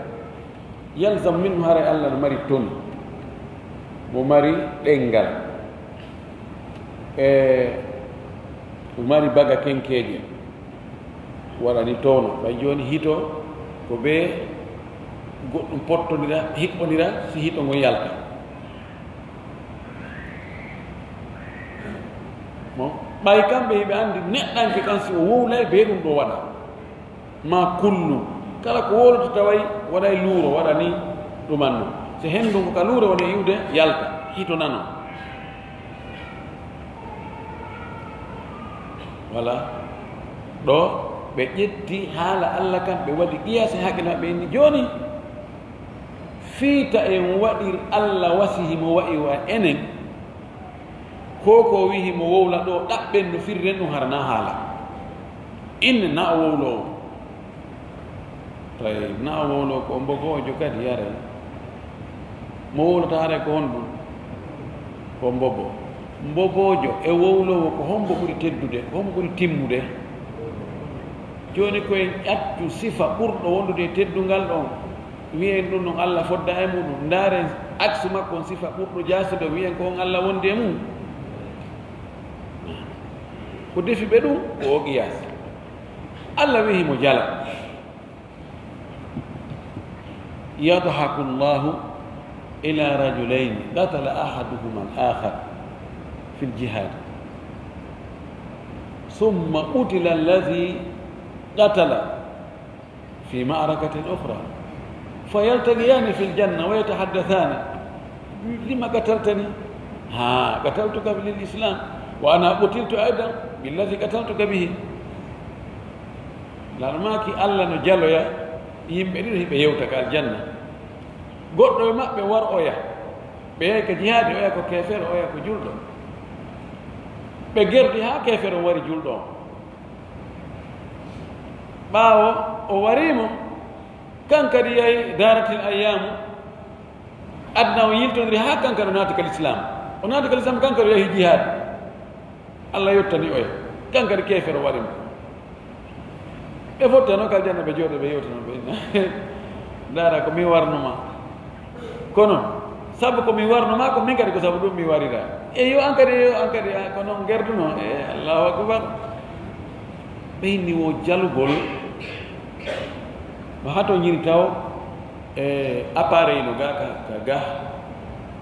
yalzam min hara allah no mari toni mo mari ɗengal mo mari baga kenkeje waɗani towno ɓay joni hito ko ɓe goɗɗum pottodira hiɓɓodira si hiɗo ngo yalta mo ɓay kamɓe hiɓe andi neɗɗanke kan si o wowlay be ɗum ɗo waɗa ma kullu kala ko wowlata taway waɗay luuro waɗani ɗumanno so hendu ko ka luuro woni iwde yalta hito nano voilà ɗo ɓe ƴetti haala allah kam ɓe waɗi qiyase haqqil maɓɓe inni joni fiita en waɗir allah wasi himo waɗi wa enen ko wi himo wowla ɗo ɗaɓɓen no firren ɗum harana haala inne na o wowlowo tawi na o wowlo ko mbogojo kadi yare mo wowlata haara ko hon ɗum ko mbogojo e wowlowo ko hombo ɓuri teddude ko hombo ɓuri timmude joni koyen ƴattu sifa ɓurɗo wondude teddungal ɗon wiyen ɗum noon allah fodda e muɗum ndaaren axe makko on sifa ɓurɗo jasude wiyen ko on allah wondi e mum ko defi ɓe ɗum ko o qiyas allah wi himo jala yadhaku llahu ila rajulaini qatala ahaduhuma al akhar fi ljihad summa qutila alladhi qatala fi ma'rakatin ukhra fayaltaqiyani fi ljanna wa yatahaddathani lima qataltani ha qataltuka lil islam wa ana qutiltu aidan billadhi qataltuka bihi larmaki allah no jaloya yimɓe ɗiɗo hiɓe yewta ka aljanna goɗɗo e maɓɓe war oya ɓe yehi ko jihaadi oya ko kefere oya ko julɗo ɓe gerdi ha kefere o wari julɗo o ɓaawo o warimo kan kadi yahi daratil ayyamu adna o yiltodiri ha kankadi o naati kal islam o naati kal islam kankadi o yahi jihaadi allah yettani oya kankadi kefere o warimo ɓe fottano kal janna ɓe jooɗo ɓe yewtano ɓe dara ko mi warnoma kono sabu ko mi warnoma ko min kadi ko sabu ɗum mi warira yo an kadi ko noon gerduno allahu akbar ɓeyni wo jalugol mo hato ñiri taw appareil no ga ka ga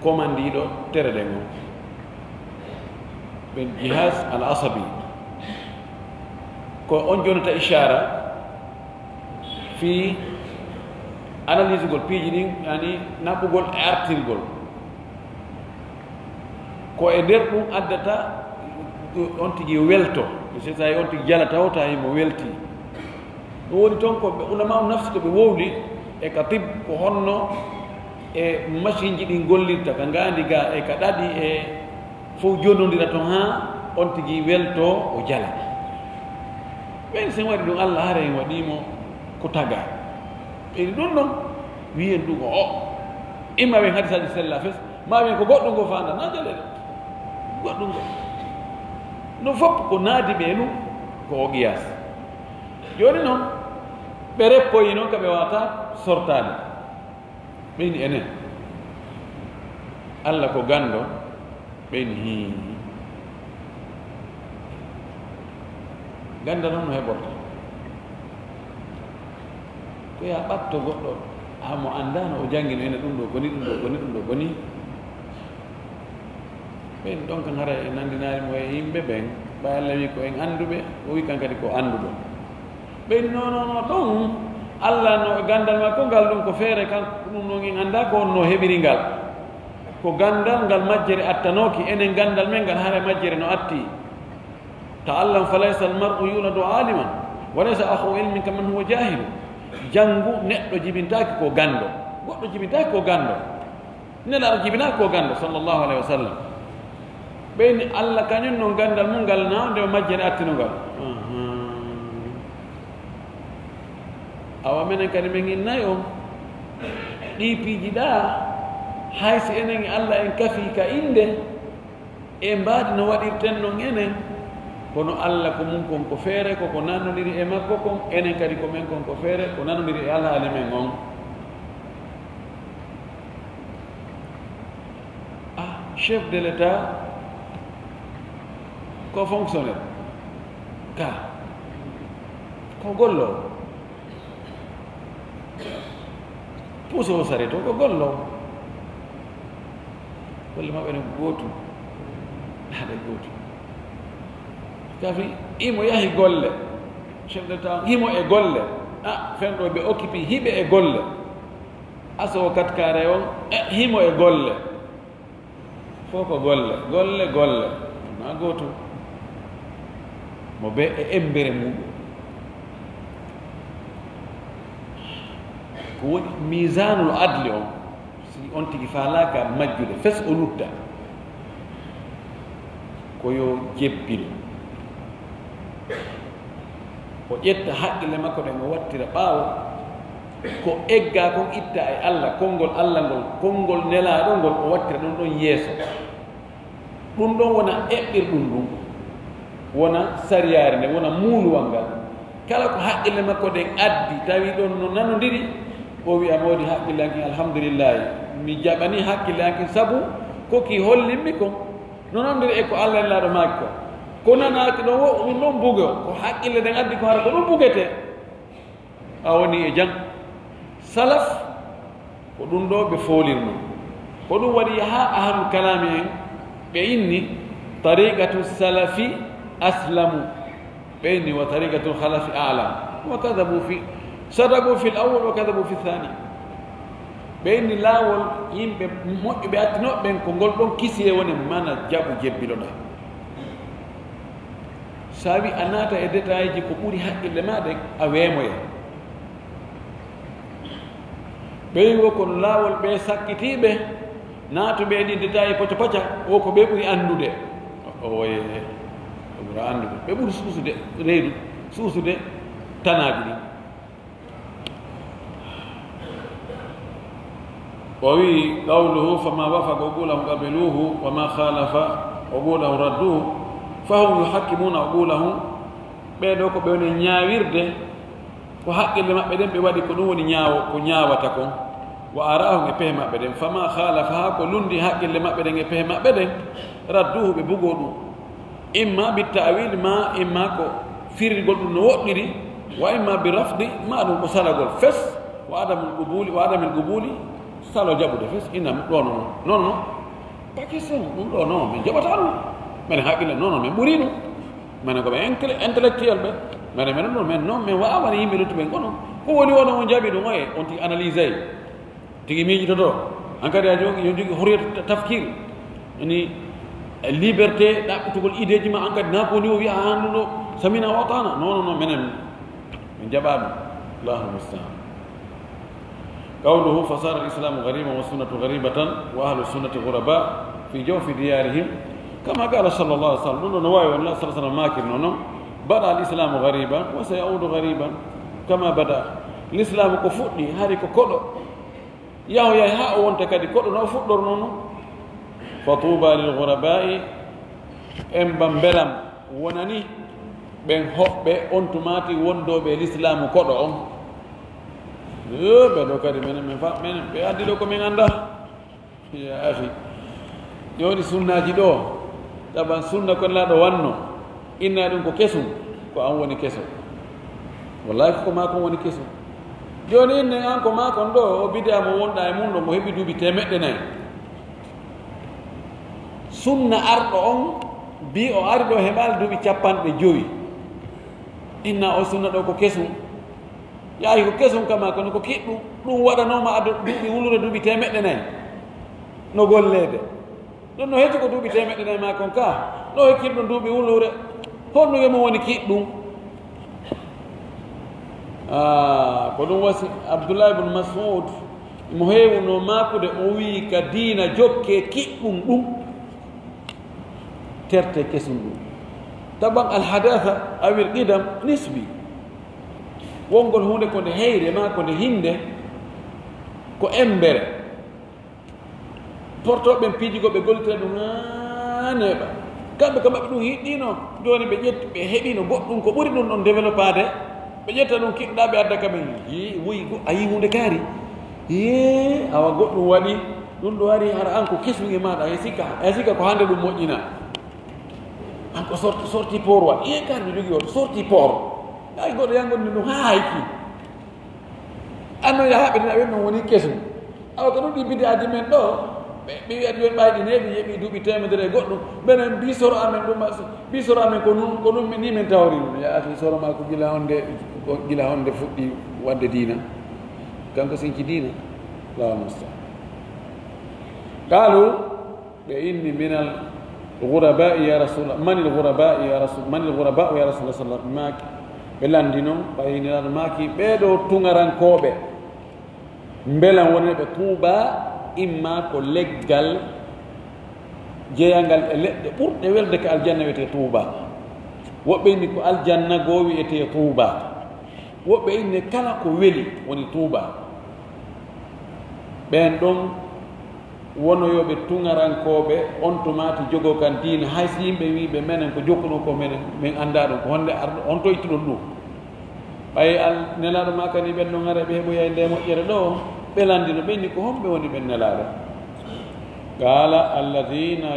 commandiɗo tere ɗen o ɓen jihas al asabi ko on jonata ishara fi analyse gol piiji ɗin yani naɓɓugol e artirgol ko e nder ɗum addata on tigi welto so tawi on tigi jala taw tawi mo welti ɗum woni toon ko ɓe ulama o nafsi ko ɓe wowli e ka tib ko honno e machine ji ɗin gollirta ka ngandi ga e ka ɗaɗi e fof jonnodira toon ha on tigi welto o jala ɓen sen waɗi ɗum allah hara en waɗimo ko taga ɓeyni ɗum noon wiyen ɗugo o imma ɓen hadisaji sella fes ma ɓen ko goɗɗum ngo fanda na jaleɗe goɗɗum ngo no fof ko naadi ɓe ɗum ko o qiyas joni noon ɓe reppoyi noon kaɓe wata sortade ɓeyni enen allah ko gando ɓeyni hi ganda noon no heɓorta ko ya ɓatto goɗɗo hamo andano o jangguino ene ɗum ɗo goni ɗum ɗo goni ɗum ɗo goni ɓen ɗon kan hara e nandinarimo e yimɓe ɓen ɓa allah wi ko en anduɓe o wi kan kadi ko anduɗo ɓeyni nonono ɗon allah no gandal makko ngal ɗum ko feere kan ɗum noon en anda ko onno heɓiri ngal ko gandal ngal majjere attanoki enen gandal men ngal hare majjere no atti ta'allam falaysa almar'u yuladu aliman walaysa akhu ilmin kaman huwa jahil jangu neddo jibintaki ko gando goddo jibintaki ko gando nela jibinaki ko gando sallallahu alaihi wasallam beni alla kanyen no gandal mun ngal na de majjere attino ngal awa menen kadi men innayo ɗipiiji ɗa haysi enen Allah en kafi ka inde e mbaadi no waɗirten non enen kono Allah ko mum kon ko feere koko nannodiri e makko kon enen kadi ko men kon ko feere ko nannodiri e alhaali men on chef de l'état ko fonctionnaire ka ko gollo puso sareto ko gollo golle maɓɓe ne gootu haɗa gootu kafi imo yahi golle chef de temps himo e golle fenɗo ɓe occupé hiɓe e golle aso katkare on himo e golle fof ko golle golle golle na gootu mo ɓe e embere muɗum ko woni misanul adli on si on tigi falaka majjude fes o lutta ko yo jebbilo o ƴetta haqqille makko ɗen o wattira ɓaawo ko egga kon itta e Allah konngol Allah ngol konngol nelaaɗo ngol o wattira ɗum ɗon yeeso ɗum ɗon wona eɓɓirɗum ɗum wona sariyaare nde wona muuluwal ngal kala ko haqqille makko ɗen addi tawi ɗon no nanodiri o wiya mawdi haqqillanki alhamdulillahi mi jaɓani haqqillanki sabu koki hollinmi ko no nandiri e ko Allah en laaɗo maaki ko ko nanaaki ɗon wo ɗum ɗon bugo ko haqqille ɗen addi ko hara ko ɗum bugete a woni e jang salaf ko ɗum ɗo ɓe foolirno ko ɗum waɗi ha ahlul kalami en ɓe inni tariqatu salafi aslamu ɓe inni wa tariqatu khalafi alam wa kadabu fi sadagu fi l awal wa kadabu fi thani ɓe inni laawol yimɓe moƴƴo ɓe attinoɓe ɓen ko ngol ɗon kisi e woni mana jaɓu jebbiloɗa sa wi a naata e détail ji ko ɓuri haqqille maɗe a weemoye ɓey wo kono laawol ɓe sakkitiiɓe naatuɓe ɗi détail poto pacca o ko ɓe ɓuri anndude oye ɓe ɓuri anndude ɓe ɓuri suusude reedu suusude tanaaji ɗi o wi qawluhu fama wafaqa uqulahum qabiluhu wama khalafa uqulahum radduhu fahum yuhakkimuna uqulahum ɓeɗo ko ɓe woni ñaawirde ko haqqille maɓɓe ɗen ɓe waɗi ko ɗum woni ko ñaawata kon wa arahum e pehe maɓɓe ɗen fama khalafa ha ko lundi haqqille maɓɓe ɗen e pehe maɓɓe ɗen radduhu ɓe bugo ɗum imma bi ta'wil ma imma ko firigol ɗum no woɗɗiri wa imma bi rafdi ma ɗum ko salagol fes wa adamil qubuli salo jaɓude fes inna ɗo non pas question ɗum ɗo non min jaɓata ɗum minen haqqille non min ɓuri ɗum minen koɓe intellectuel ɓe minen ɗum min noon min wawani yimɓe luttuɓen kono ko woni wono on jaɓi ɗum oye on tigi analyse ay tigi miijitoto en kadi a jogi yo jogui horiyat tafkir ani liberté ɗaɓɓutugol idée ji ma en kadi na ko ni o wiya an ɗum ɗo samina watana non minen min jaɓa ɗum allahu mustaan قوله فصار الإسلام غريبا والسنة غريبة وأهل السنة غرباء في جوف ديارهم كما قال صلى الله عليه وسلم نواي والله صلى الله عليه وسلم ماكر بدأ الإسلام غريبا وسيعود غريبا كما بدأ الإسلام كفؤني هاري كودو ياهو يا ها وانت كدي كودو نو فدور نونو فطوبى للغرباء ام بامبلام وناني بن هوبbe on tumati wondobe l'islam kodo on ɓeɗo kadi minen ɓe addi ɗo komin annda ya ahi joni sunnaji ɗo taban sunna kon laɗo wanno inna ɗum ko kesum ko an woni keso wallahi koko makon woni keso joni inne an ko makon ɗo o bidea mo wonɗa e mum ɗo mo heɓi duuɓi temeɗɗe nayyi sunna arɗo on bi o ari ɗo heɓali duuɓi capanɗe joyi inna o sunna ɗo ko kesum yaahi ko kesum kama kono ko kiɗɗum ɗum waɗanoma ado duuɓi wulure duuɓi temeɗɗe nayyi no gollede ɗon no hetti ko duuɓi temeɗɗe nayi ma kon ka ɗo e kiɗɗum duuɓi wulure honno yomo woni kiɗɗum ko ɗum wasi Abdoullah ibn Mas'ud mo heewuno makude o wi ka diina jokke kiɗɗum ɗum terte kesum ɗum taban alhadatha awil qidam nisbi wongol hunde ko nde heyre ma ko nde hinde ko embere portoɓe piijigoɓe gollitira ɗum ha neeɓa kamɓe ka maɓɓe ɗum hiɗɗino joni ɓe ƴetti ɓe heeɓino goɗɗum ko ɓuri ɗum ɗon développade ɓe ƴetta ɗum kiɗɗa ɓe adda kamen woyi a yi hunde kaari ye awa goɗɗum waɗi ɗum ɗo ari hara an ko kesumi maɗa e sikka ko hande ɗum moƴƴina an ko sorti port waɗ ye kaari mi jogui oto sorti port ay goɗɗo yangonde ɗum ha hayki anno yahaɓe ɗen awen noon woni kesum awa ko ɗum ɗi bide aji men ɗo ɓe wiyat joni ɓayɗi neeɓi yeeɓi duuɓi temedere goɗɗum ɓenen bisoro amen ɗum bisoro amen ko ɗum ni men tawri ɗum ya akhi soro ma ko gila honde fuɗɗi wadde diina kanko sinki diina lawa musta qalu ɓe inni minal ghurabai ya rasulallah man il ghurabai ya rasulallah sallallahu maki ɓe landi noon ɓayniraɗo maki ɓeeɗo tugarankoɓe belan woni ɓe tuuba imma ko leggal jeeyangal e leɗɗe ɓurɗe welde ko aljanna wiyete tuuba woɓɓe inni ko aljanna goo wiyete tuuba woɓɓe inni kala ko weli woni tuuba ɓen ɗon wonoyoɓe tugarankoɓe on tumati jogo kan diina hay so yimɓe wiɓe menen ko jokkuno ko menen min anda ɗum ko honde arɗo on to ittuɗon ɗum ɓay nelaɗo makani ɓen ɗon ara ɓe heɓoya nde moƴƴere ɗo ɓelandino ɓenni ko homɓe woni ɓen nelaɗo qala alladina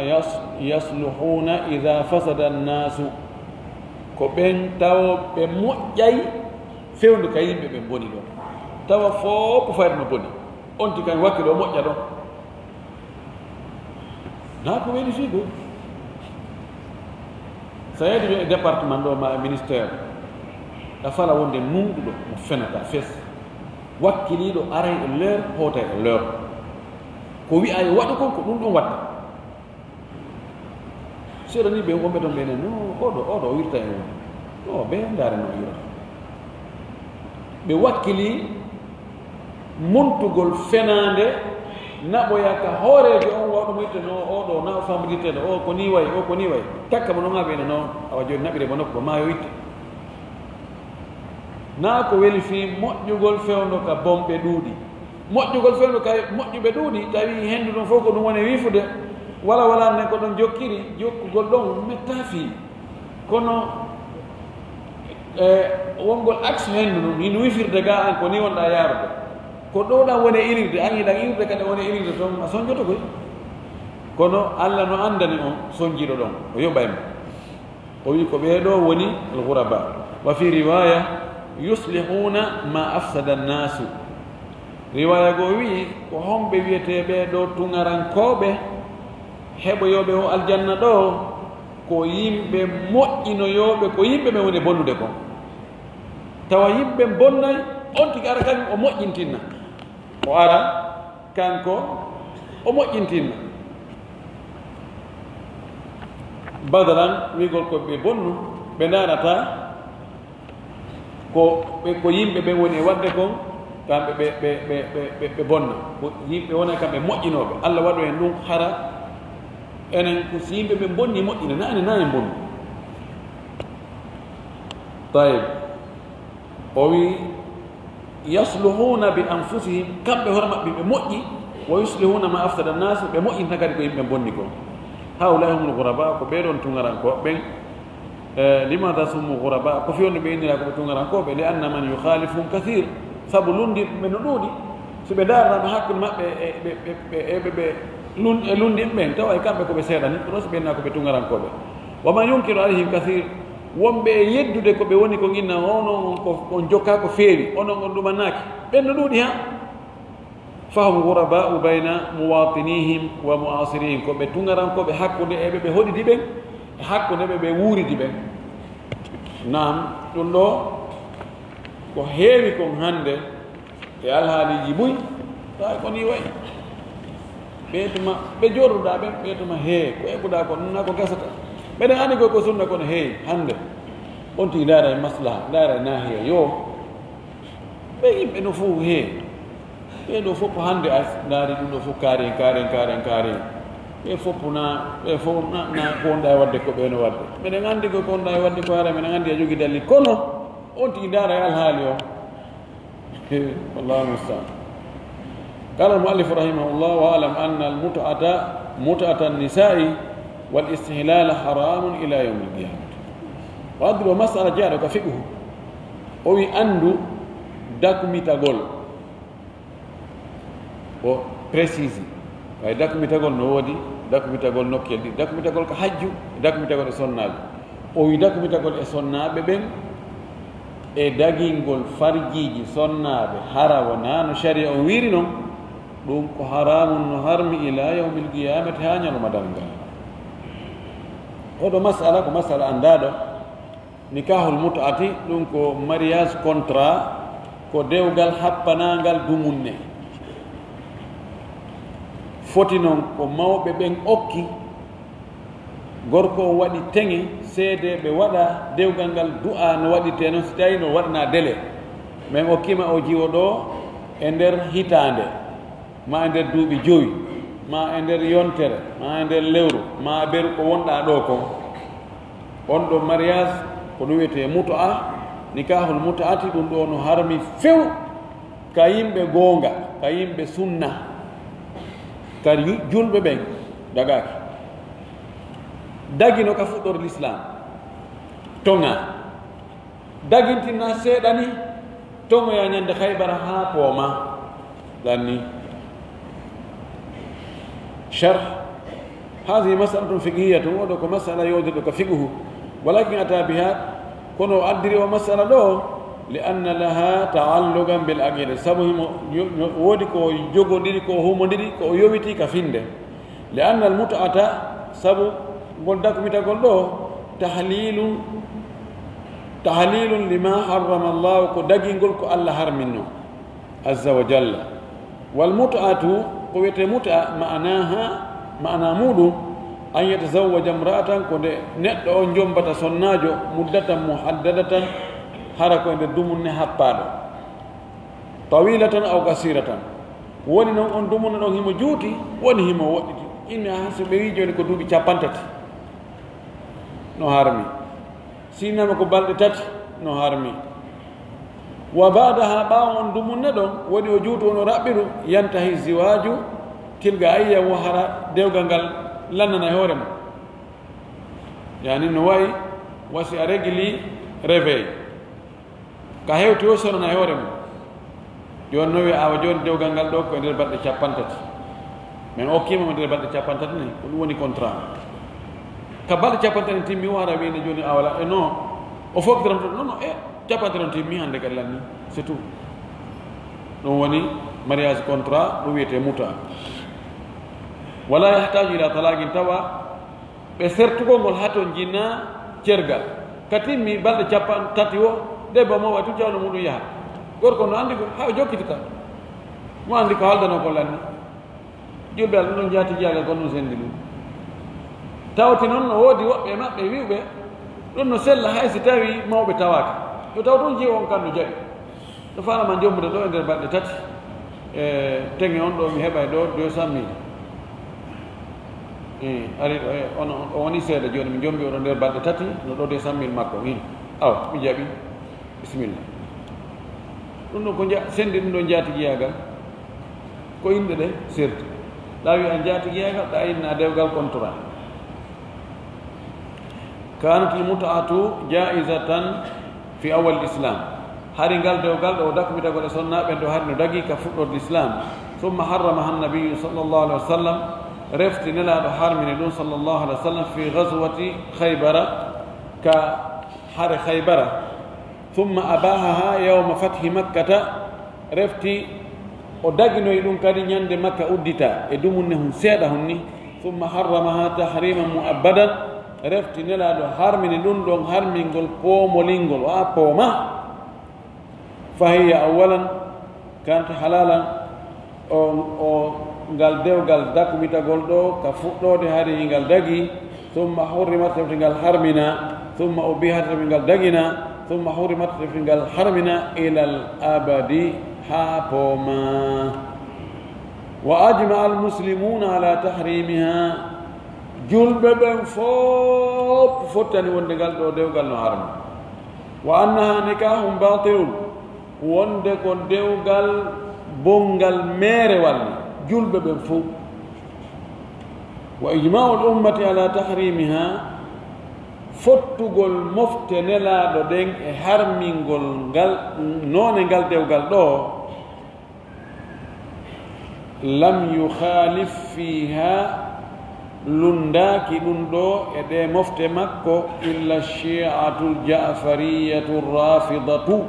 yasluhuna ida fasada annasu ko ɓen tawa ɓe moƴƴay fewdu ka yimɓe ɓe boni ɗon tawa fof fayde no boni on ti kan wakkilo moƴƴa ɗon na ko weli figo so yeyde ɓe département ɗo ma ministére a fala wonde nunɗuɗo mo fenata fes wakkiliɗo aray e l'heure hoota e l'heure ko wiya yo waɗa kon ko ɗum ɗon watta seeɗa ni ɓe wonɓe ɗon ɓene no oɗo wirta e woni o ɓe ndaare no wirata ɓe wakkili montugol fenande naɓoya ka hoorejo on wawɗo mo itte no oɗo na famɗitede o ko ni way o ko ni way takka mo noon ɓene noon awa joni naɓire mo nokku ma yo itte na ko weli fi moƴƴugol fewndo ka bomɓe ɗuuɗi moƴƴugol fewndo ka moƴƴuɓe ɗuuɗi tawi hendu ɗum fof ko ɗum woni wiifude wala ne ko ɗon jokkiri jokkugol ɗon metta fi kono wongol axe hendu ɗum hino wifirde ga an ko ni wonɗa yaarude ko ɗo ɗan woni irirde an yiɗan irirde kadi woni irirde toon a soñjoto koy kono Allah no andani on soñjiɗo ɗon o yoɓaymo o wi ko ɓeeɗo woni alghuraba wa fi riwaya yuslihuna ma afsada annasu riwaya goo wi ko homɓe wiyete ɓeeɗo tugarankoɓe heɓoyoɓe o aljanna ɗo ko yimɓe moƴƴinoyoɓe ko yimɓe ɓe woni bonnude kon tawa yimɓe bonnayi on tigi ara kañum o moƴƴintinna o ara kanko o moƴƴintinna badalan wigol ko ɓe bonnu ɓe darata ko yimɓe ɓe woni e wadde kon kamɓe ɓe bonna ko yimɓe wona kamɓe moƴƴinoɓe Allah waɗo en ɗum hara enen ko si yimɓe ɓe bonni moƴƴina nani na en bonnu tayib o wi yasluhuna bi anfusihim kamɓe hoore maɓɓe ɓe moƴƴi wa yuslihuna ma afsada annas ɓe moƴƴinta kadi ko yimɓe bonni kon hawla humul ghuraba ko ɓeɗon tungaranko ɓen limada sumu ghuraba ko fiyonno ɓe innira koɓe tungarankoɓe li anna man yukhalifum kathir saabu lundi ɓe no ɗuuɗi so ɓe daranama hakkude maɓɓe e lundin ɓen tawa e kamɓe koɓe seeɗani ɗo so ɓenna koɓe tungarankoɓe wa man yunkiru alayhim kathir wonɓe e yeddude ko ɓe woni ko ginna onon on jokka ko feewi onon on ɗumannaki ɓen no ɗuuɗi ha fahum ghuraba'u bayna muwatinihim wa mu'asirihim ko ɓe tungarankoɓe hakkude eɓe ɓe hoɗidi ɓen e hakkude ɓe wuuridi ɓen nam ɗum ɗo ko heewi kon hannde e alhaaliji muy tawi ko ni wayi ɓeytuma ɓe jorruɗa ɓen ɓeytuma he ko eɓuɗa ko nona ko gasata mbeɗen andi koy ko sunna kono heewi hannde on tigi ndaara e maslaha ndaara e naahiya yo ɓe yimɓe no fof heewi ɓeɗo fof hannde a ndaari ɗum ɗo fof kaari ɓe fof ɓe fof na ko wonɗa e wadde ko ɓeeno wadde mbeɗen anndi ko wonɗa e wadde ko ara mbeɗen anndi a jogii dalil kono on tigi ndaara e alhaali o wallahu mustaan قال المؤلف رحمه الله واعلم أن متعة النساء والاستهلال حرام إلى يوم القيامة وأدري مسألة جاء فقه أو أندو داكميتاغول o précise way dakkumitagol no woodi dakkumitagol nokkelɗi dakkumitagol ko hajju dakkumitagol e sonnaaɓe o wi dakkumitagol e sonnaaɓe ɓen e dagingol farjiji sonnaaɓe hara wona no sharia o wiiri noon ɗum ko haramun no harmi ila yawmi lqiyamati ha ñaloma dalngal oɗo masala ko masala anndaɗo nikahul mut'ati ɗum ko mariage contrat ko dewgal happanangal dumunne foti noon ko mawɓe ɓen okki gorko o waɗi teŋe seede ɓe waɗa dewgal ngal du'a no waɗirte noon so tawi no waɗana délai min okkima o jiwo ɗo e nder hitande ma e nder duuɓi joyi ma e nder yontere ma e nder lewru ma beru ko wonɗa ɗo kon on ɗo mariage ko ɗum wiyete muto'a nikahul muto'ati ɗum ɗo no harmi few ka yimɓe goonga ka yimɓe sunna ka julɓe ɓen dagaki dagino ka fuɗɗorde l'islam toŋa dagintinna seeɗani toŋoya ñande haybara ha pooma ɗanni sharh hadihi masalatun fiqhiyatun oɗo ko masala yowdirɗo ko fiqhu walakin ata biha kono addiri o masala ɗo li anna laha taallugan bil aqida sabu himo woodi ko jogodiri ko humodiri ko yowiti ka finde li anna al mut'ata sabu ngol dakkumitagol ɗo tahlilun lima harrama Allah ko dagingol ko Allah harminno azza wa jalla wal mut'atu ko wiyete mut'a ma'ana muɗum an yatazawwaja imra'atan ko nde neɗɗo o jombata sonnajo muddatan muhaddadatan hara ko nder dumunne happaɗo tawilatan aw kasiratan woni noon on dumunne ɗon himo juuti woni himo woɗɗiti inne ha so ɓe wi joni ko duuɓi 50 no harmi sinama ko balɗe 3 no harmi wa badaha ɓawo on dumunne ɗon woni o juutu ono raɓɓiru yantahi ziwaju tilga ayya wo hara dewgal ngal lannana e hoore mum yani no wayi wasi a régli réveil ka hewti o sonana e hoore mum joni no wi awa joni dewgal ngal ɗo koye nder balɗe 50 min okkimamo nder balɗe 50 ni ko ɗum woni contrat ka balɗe 50 timmi o hara wiyne joni awala e non o foftiram to non e 50 timmi hande kadi lanni c'est tout ɗum woni mariage contrat ɗum wiyete muta wala yahtaju ila talaqin tawa ɓe sertugol ngol hato jinna cergal ka timmi balɗe 50 o debbo mo watu jawno muɗum yaha gorko no andi ko ha jokkitita mo andi ko haldano ko lanni julɓe al ɗum ɗon jaati jeyagal ko ɗum sendi ɗum tawti noon no woodi woɓɓe maɓɓe wiwɓe ɗum no sella hay si tawi mawɓe tawaka yo taw ɗum jiwa on kandu jaɓi to fanama jommude ɗo e nder balɗe 3 e teŋe on ɗo mi heɓay ɗo 200 000 ari ɗo o woni seeɗa joni mi jombi oɗo nder balɗe 3 no ɗo 200 000 makko aw mi jaɓi bisimilla ɗum ɗon ko sendi ɗum ɗon jaati jeyagal ko inɗe ɗe serti ɗawi an jaati jeyagal ɗa inna dewgal contrat kanat l mut'atu jaizatan fi awal l'islam hari ngal dewgal ɗo dakkumitagol e sonnaɓe ɗo hari no dagui ka fuɗɗorde l'islam summa harramaha annabiyu sallllahu alih wa sallam refti nelaɗo harmini ɗum sallllahu alih wa sallam fi gaswati haybara ka hare haybara summa abahaha yawma fathi makkata refti o daginoyi ɗum kadi ñande makka uddita e dumunne hun seeɗa hun ni summa harramaha tahriman mu'abbadan refti nelaɗo harmini ɗum ɗon harmingol poomolingol wa pooma fahiya awalan kanat halalan o ngal dewgal dakkumitagol ɗo ka fuɗɗode haade ngal dagi thumma hurrimat tefti ngal harmina thumma ubihat tefti ngal dagina thumma hurrimat tefti ngal harmina ila al abadi ha pooma wa ajma al muslimuna ala tahrimiha julɓe ɓen fof fottani wonde ngal ɗo dewgal no harmi wa annaha nikahum batilun wonde ko dewgal bongal meerewal julɓe ɓen fof wa ijma'u l ummati ala tahrimiha fottugol mofte nelaɗo ɗen e harmingol ngal noone ngal dewgal ɗo lam yukhalif fiha lundaki ɗum ɗo e ɗe mofte makko illa shi'atu ljafariyatu rafidatu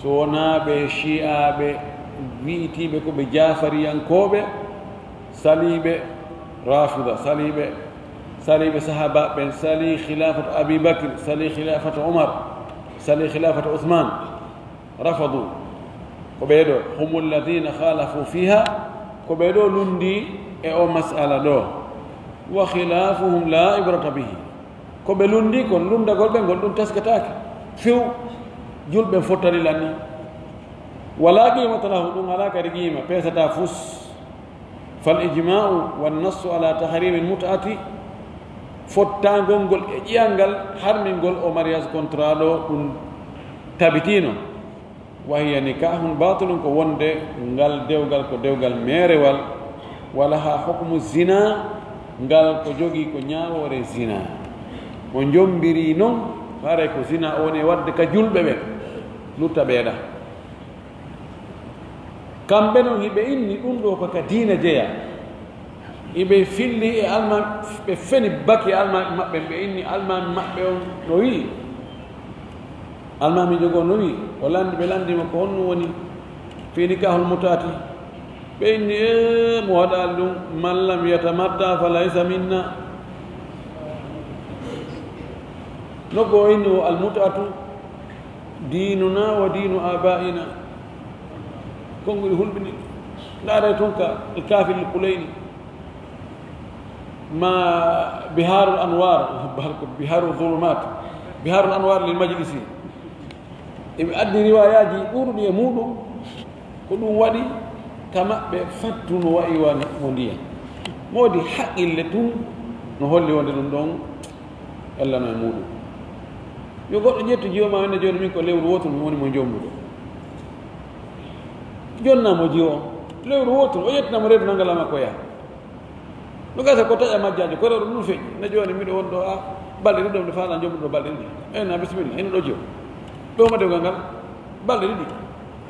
so wona ɓe shi'aɓe wi'itiɓe ko ɓe jafariyankoɓe saliɓe rafida saliɓe sahaba ɓen sali khilafatu abi bakr sali khilafatu umar sali khilafatu uthman rafadu ko ɓeeɗo hum alladina khalafu fiha ko ɓeeɗo lundi e o masala ɗo wa khilafuhum la ibrata bihi ko ɓe lundi kon lundagol ɓe ngol ɗum taskatake few julɓe fottanilan ni wala qimata lahu ɗum ala kadi qima peesata fus fal ijma'u wannassu ala tahrimi lmut'ati fottagol ngol e ƴiyangal harmingol o mariage contrat ɗo ɗum tabitino wa hiya nikahun batilun ko wonde ngal dewgal ko dewgal meerewal wala ha hukmu zina ngal ko jogii ko ñaawore zina mo jombiri noon hare ko zina woni wadde ka julɓe ɓe lutta ɓeeɗa kamɓe noon hiɓe inni ɗum ɗo kaka diina jeeya hiɓe filli e alma ɓe feni baki almami maɓɓe ɓe inni almami maɓɓe on no wii almami jogo no wii o landi ɓe landima ko honno woni fi nikahul mutati ɓe inni mo waɗali ɗum man lam yatamatta fa laysa minna noggo o inni o almutatu dinuna wa dinu abaina konnguli hulɓini ndaare toon ka kafil kuleyni ma biharul anwar biharul zulumat biharul anwar lil majlisi eɓe addi riwayaji ɓurɗi e muɗum ko ɗum waɗi ka maɓɓe fattu no wayi wa mo ndiya moodi haqqille tun no holli wonde ɗum ɗon ellano e muɗum yo goɗɗo ƴettu jiyoma wenne joni min ko lewru wotul mi woni mo jombuɗo jonnamo jiyo o lewru wotul o ƴettinamo reedu nangala makko yaha no gasa ko taƴa majjaji ko rewɗo ɗum feƴƴi ne joni miɗo won ɗo a balɗe ɗiɗi ɗomde faala jombuɗo balɗe ɗiɗi eyna bisimilla ene ɗo jiyo ɓewma dewgal ngal balɗe ɗiɗi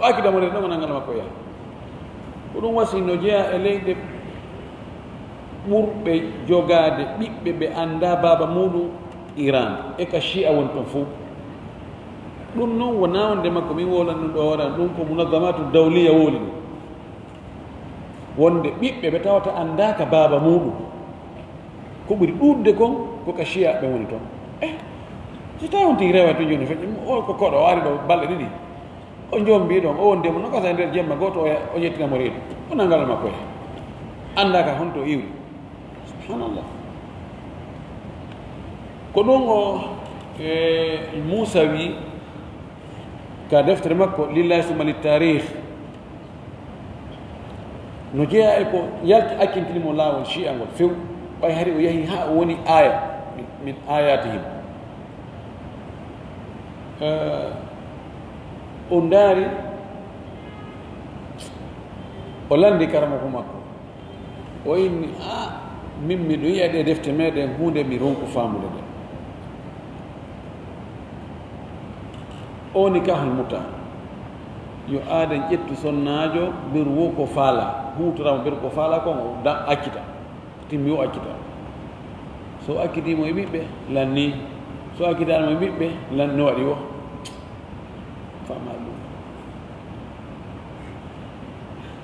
o akkidamo reedu ɗongo nangala makko yaha ko ɗum wasi no jeeya e leyɗe ɓurɓe jogade ɓiɓɓe ɓe anda baba muɗum iran e ka chia woni toon fof ɗum noon wona wonde makko min wolan ɗum ɗo waɗan ɗum ko munazamatu dawliya wooli ɗum wonde ɓiɓɓe ɓe tawata andaka baba muɗum ko ɓuri ɗuɗde kon ko ka chia ɓe woni toon so tawi on tigi rewa to joni feƴƴi o ko koɗo o ari ɗo balɗe ɗiɗi o jombi ɗon o wondemo no gasa e nder jemma goto o ƴettinamo reedu o nangala makko he andaka honto iwri subhanallah ko ɗum o Moussa wi ka deftere makko lillahi summa littarih no jeeya e ko yalti akkintinimo laawol chia ngol few ɓay hari o yahi ha o woni aya min ayatihim o ndaari o landi karama ko makko o inni min miɗo yiya ɗe defte meɗen hunde mi ronku famude ɗe o ni kahol muta yo aaden ƴettu sonnajo ɓeru wo ko faala hutoramo ɓeru ko faala kon o accita timmi o accita so akkitimo e ɓiɓɓe lanni so akkitanimo e ɓiɓɓe lanni no waɗi o fama ɗum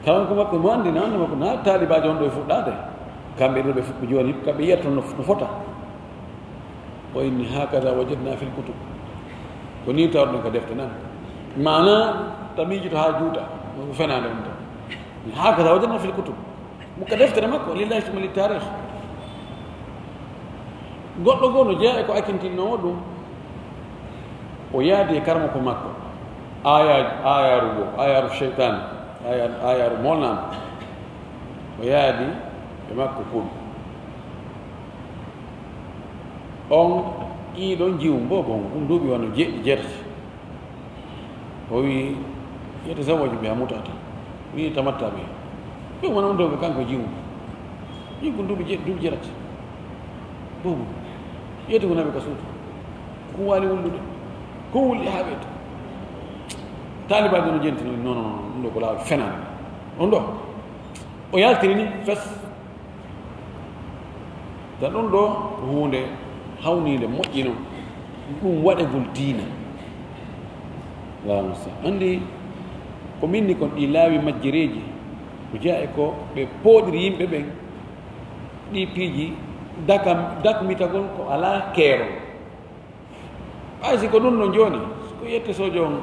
kawan ko makko mo andi no andi makko na taalibaji on ɗo e fuɗɗade kamɓe ɗo ɓe fuɗɓe joni kamɓe yiyata no fota o inni hakada wajadna fil kutub ko ni tawɗon ko defte nan mana tamiiji to ha juuta ko fenade on tan hakada wajadna fil kutub buka deftere makko lillahi suma li tarikh goɗɗo goo no jeeya ko akkintinnowo ɗum o yaadi e karmo ko makko ayaru go ayaru cheytane ayaru molnano o yaadi e makko kuuɗo on ƴiiɗon jiwum bo bon ɗum duuɓi wano jeetati o wi yete sawoji ɓe a mutata wi tamatta ɓe ɗum wona on dowɓe kanko jiwum ko duuɓi jeetati bomu yeyde ko naɓe ka suudu ko waali wullude ko wulli haa ɓeyta talibaji no jentino non ɗum ɗo ko laawi fenani on ɗo o yaltiri ni fes ta ɗon ɗo ko hunde hawnide moƴƴi noon ɗum waɗegol diina lamusa andi ko minni kon ɗi laawi majjireji ko jeeya e ko ɓe pooɗiri yimɓe ɓen ɗi piiji dakmitagol ko ala keero ɓay si ko ɗum no jooni ko yette sojo on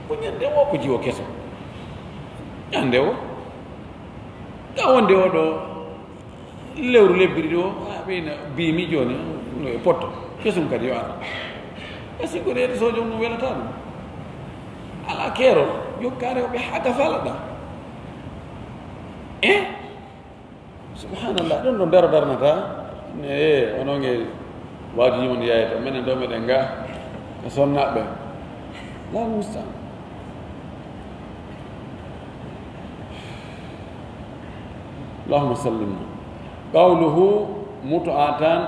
ko ñande o ko jiwo keso ñande o ga wonde o ɗo lewru lebbiri ɗo ɓeyna biimi jooni no e potto kesum kadi yo ara e si ko yette sojo on no welata ɗum ala keerol yokkare oɓe haa ka falaɗa subhanallah ɗum ɗo darnata ononge waji yimon yeyata minen ɗo meɗen ga e sonnaɓe la mustan allahuma sallimna qawluhu mut'atan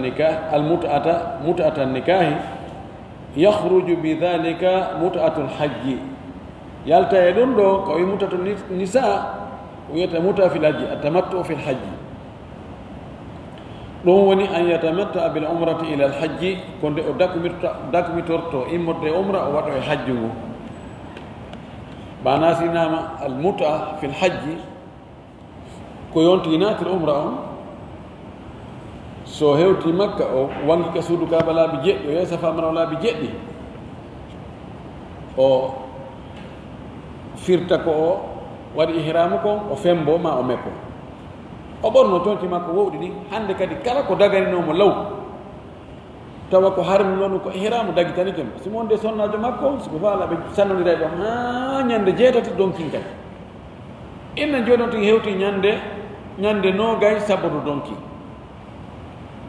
nikah mut'atan nikahi yakhruju bidhalika mut'atul hajji yalta e ɗum ɗo ko wi mut'atu nisa wiyata muta fil hajji atamattu fil hajji ɗum woni an yatamatta bil umrati ila al hajji konde o dakmitorto immorde umra o waɗo e hajju ngu bana sinama al muta fil hajji ko yonti natir umra on so hewti makka o wangi ka suudu kaaba laabi jeɗɗi o yeesa famana laabi jeɗɗi o firta ko o waɗi ihramu ko o fembo ma o mekko o ɓorno tonti makko wowɗi ɗi hande kadi kala ko daganinomo law tawa ko harmino ɗum ko ihramu dagitanike mo simo wonde sonnajo makko siko faala ɓe sannodira ɗo ha ñande jeetati donkin kadi inna joni on tigi hewti ñande nogay saboto donki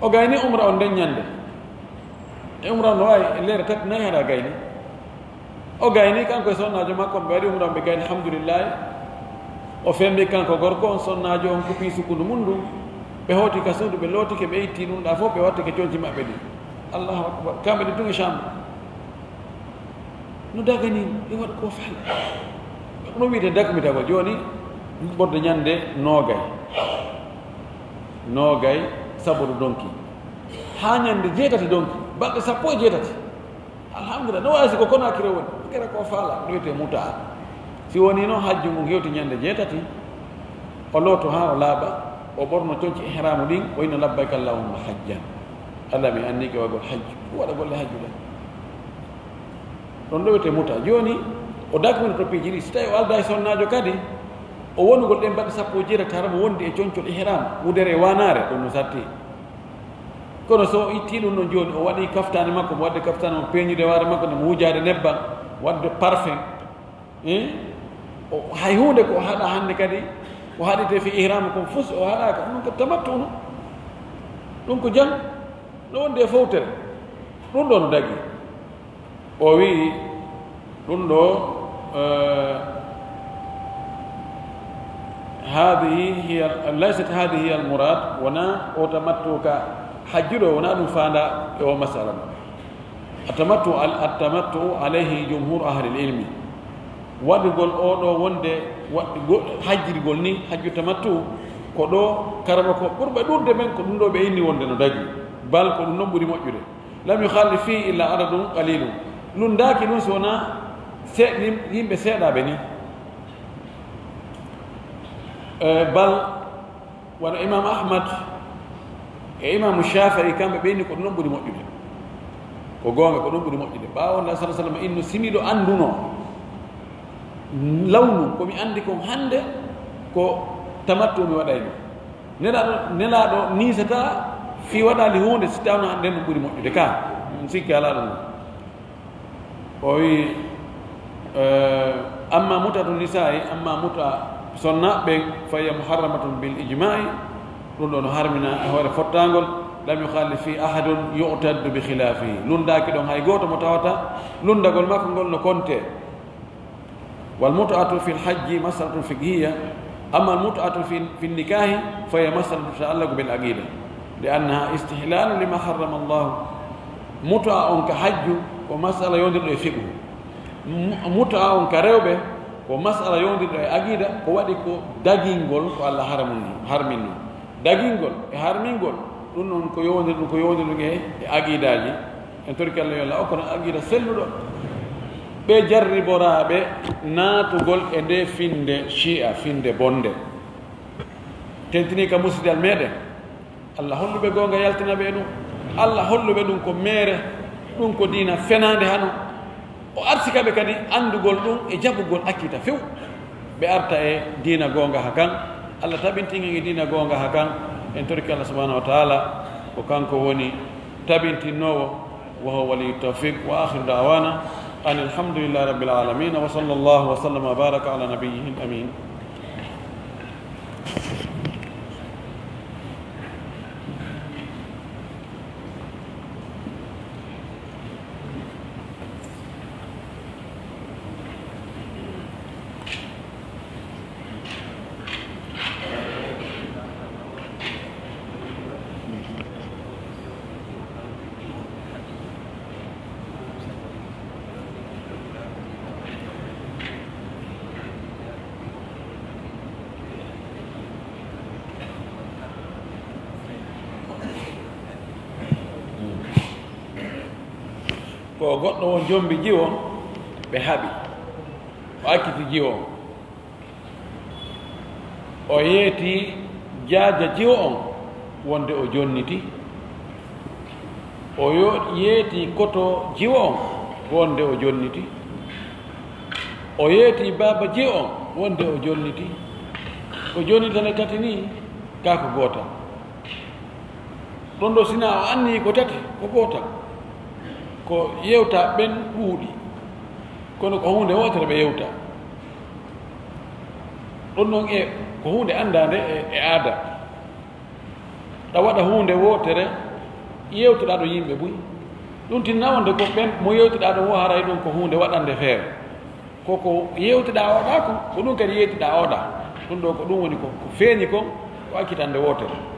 o gayni umra on nden ñande e umra no wawi e leere tati nayi haɗa gayni o gayni kanko e sonnajo makko ɓe waɗi umra on ɓe gayni alhamdoulillahi o fembi kanko gorko on sonnajo on kupi sukundu mum ɗum ɓe hawti ka suudu ɓe lootike ɓe itti ɗum ɗa fof ɓe wattike coñci maɓɓe ɗi allahu akbar kamɓe ɗi tun e chambre no dagani ɗi waɗa ko fala ɗum wiyete dakmitagol joni ɓorde ñande noogay saboto donki ha ñande jeetati donki balɗe sappo e jeetati alhamdulillah no wasi ko kono akkire woni kera ko faala ɗum wiyete muta si woni noon hajju mum hewti ñande jeetati o looto ha o laaɓa o ɓorno coñci ihramu ɗin o yino labbayka allahumma hajjan allah mi annike waɗgol hajju waɗa golle hajju ɗen ɗon ɗo wiyete muta joni o dakmino to piiji ɗi so tawi o alda e sonnajo kadi o wonugol ɗen mbaɗi sappo jeetati haramo wondi e coñcol ihram wudere wanare ɗum no satti kono so itti ɗum ɗon joni o waɗi kaftane makko mo wadde kaftane mo peñude waare makko nde mo wujade nebban wadde parfum hay hunde ko haɗa hande kadi o haɗite fi ihram kom fos o haɗaka ɗum ko tamattu no ɗum ko jam ɗo wondi e fowtere ɗum ɗo no dagi o wi ɗum ɗo هذه هي ليست هذه هي المراد ونا وتمتع حجره ونا فانا يوم مسألة التمتع عليه جمهور أهل العلم وادغول أودو وندي حجر غولني حج تمتع كودو كرمكو بربا دون دمن كو دوندو بي ني وندي نو داغي بال كو نو بودي موجوده لم يخالف فيه الا عدد قليل لون داكي نون سونا سيد يمبه سيدا بني بل وانا امام احمد امام الشافعي كان بيني ko non buri mojjude ko gonga ko non buri mojjude baawo Allah sallallahu alaihi wasallam inno simido anduno lawnu ko mi andi ko hande ko tamattu mi waɗayno nelaɗo nisata fi waɗali hunde si tawno an nden ɗum ɓuri moƴƴude ka sikki ala ɗum o wi amma mutatu nisa'i amma muta sonna ɓen fa hiya muharramatun bil ijma'i ɗum ɗo no harmina e hoore fottagol lam yuhalli fi ahadun yu'taddu bi khilafihi lundaki ɗon hay goto mo tawata lundagol makko ngol no konte wal mut'atu fi lhajji masalatun fiqhiya amma al mut'atu fi nikahi fa hiya masalatun tata'allaqu bil aqida li annaha istihlalun lima harrama Allah mut'a on ka hajju ko masala yondirɗo e fiqhu mut'a on ka rewɓe ko masala yondirɗo e aqida ko waɗi ko dagingol ko Allah harminno dagingol e harmingol ɗum noon ko yowdirɗum e aqidaji en torki Allah yo Allah o kono aqida selluɗo ɓe jarriboraɓe naatugol e nde finde chia finde bonde tentini ka musidal meɗen Allah holluɓe gonga yaltinaɓe ɗum Allah holluɓe ɗum ko mere ɗum ko dina fenade hano o arsikaɓe kadi andugol ɗum e jabugol akkita few ɓe arta e dina gonga ha kan Allah tabintingi e dina gonga ha kan en torki Allah subhanahu wa ta'ala ko kanko woni tabintinnowo wa huwa waliyyu tawfiq wa akhiru da'wana an alhamdulillahi rabbil alamin wa sallallahu wa sallama wa baraka ala nabiyyihi amin ko goɗɗo won jombi jiwo ɓe haɓi o akkiti jiwo o yeeti jaaja jiwo on wonde o jonniti o yeeti koto jiwo on wonde o jonniti o yeeti baaba jiwo on wonde o jonniti o jonnitane tati ni ka ko goota ɗon ɗo sina o anni ko tati ko goota ko yewta ɓen ɗuuɗi kono ko hunde wotere ɓe yewta ɗon noon e ko hunde andade e aada ɗa waɗa hunde wotere yewtoɗa ɗo yimɓe ɓuy ɗum tinna wonde ko ɓen mo yewtiɗa ɗo wo haray ɗum ko hunde waɗande feere koko yewtiɗa oɗa ko ɗum kadi yeytiɗa oɗa ɗum ɗo ko ɗum woni ko feeñi kon ko akkitande wotere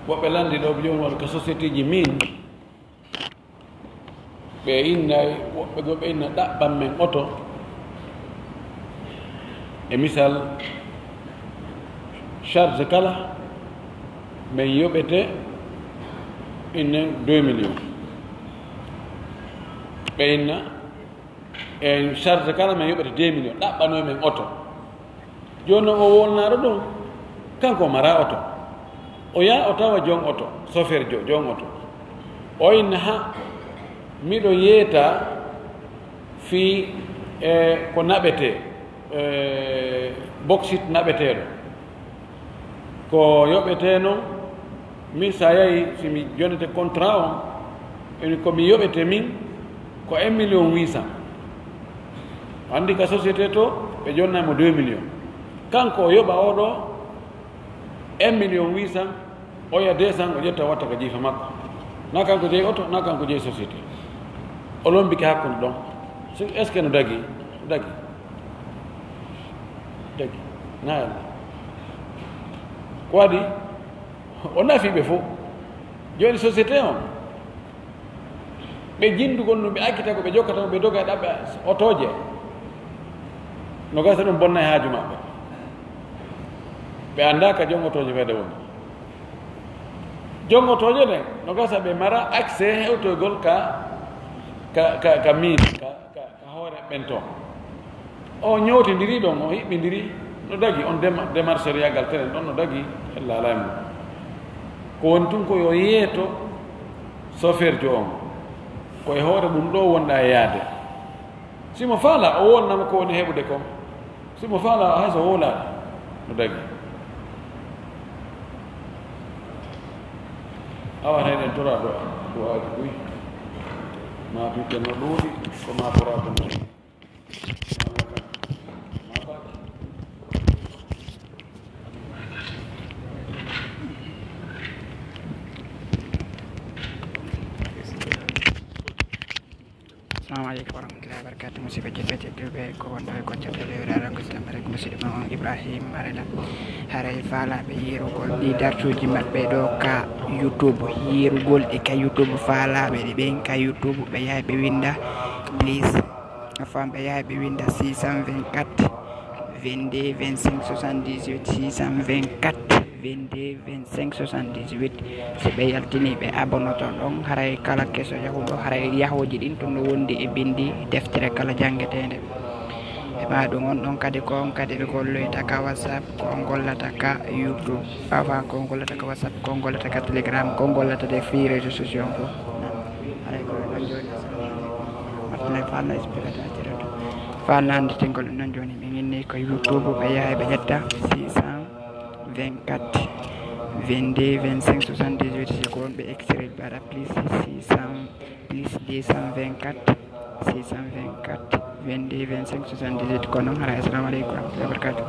woɓɓe landi ɗo joni won ko société ji min ɓe inna woɓɓe go ɓe inna ɗaɓɓan men oto e misal charge kala min yoɓete innen 2 millions ɓe inna e charge kala min yoɓete 2 millions ɗaɓɓano men oto joni o wolnaro ɗum kanko mara oto o yaa o tawa jon oto chauffeur jon oto o inna ha miɗo yeeta fi ko naɓete boxit naɓeteɗo ko yoɓete noon min sa yahi simi jonete contrat on eni komi yoɓete min ko 1 million 800 andi ka société to ɓe jonnaymo 2 millions kanko o yoɓa oɗo 1 million 800 oya 200 o ƴetta watta ko jiifa makko na kanko jeeyi oto na kanko jeeyi société o lombike hakkude ɗon est ce que no dagi na Allah ko waɗi o nafiɓe fof joni société on ɓe jindugol no ɓe akkita ko ɓe jokkata ko ɓe doga ɗaɓɓe otoje no gasa ɗum bonna e haaju maɓɓe ɓe annda ka jom otoje weede woni jom otoje ɗen no gasa ɓe mara accès hewtoygol ka miidi ka hoore ɓen toon o ñowtidiri ɗon o hiɓɓidiri no dagi on démarcheur yaggal tenen ɗon no dagi hellala e mum ko woni tun ko yo yeeto chauffeur jo on koye hoore ɗum ɗo wonɗa e yaade simo faala o wonnama ko woni heɓude ko simo faala hayso wolaɗe no dagi awata eɗen tora ɗo duwaji ɓuy ma piɓɓe no ɗuuɗi ko ma porako no Assalamu alaikum warahmatullahi wabarakatuh. Musiba jebete dube ko wonɗo e goccata lewrara gostam rek musidɗo mon Ibrahim Marela haray faalaɓe yirugol ɗi dartuji maɓɓe ɗo ka YouTube yirugol e ka YouTube faalaɓe ɗi ɓen ka YouTube ɓe yaha ɓe winda please afam ɓe yaha ɓe winda 624 22 25 78 624 22 25 78 so ɓe yaltini ɓe abonoton ɗon haray kala keso yahuɗo haray yahoji ɗin to no wondi e bindi deftere kala jangetede e ma ɗum on ɗon kadi ko on kadi ɓe golloyta ka WhatsApp ko gollata ka YouTube awa ko gollata ka WhatsApp ko gollata ka Telegram ko gollata de fi réseaux sociaux fof haray ko ɗon joni martine falna explicateur falna anditingol ɗum ɗon joni ɓe inni ko YouTube ɓe yaha ɓe ƴetta 624 22 25 78 c'est ko wonɓe extrait ɓe waɗa plus 600 plus 224 624 22 25 78 ko noon haray assalamu aleykum warahmatullahi wabarakatuh.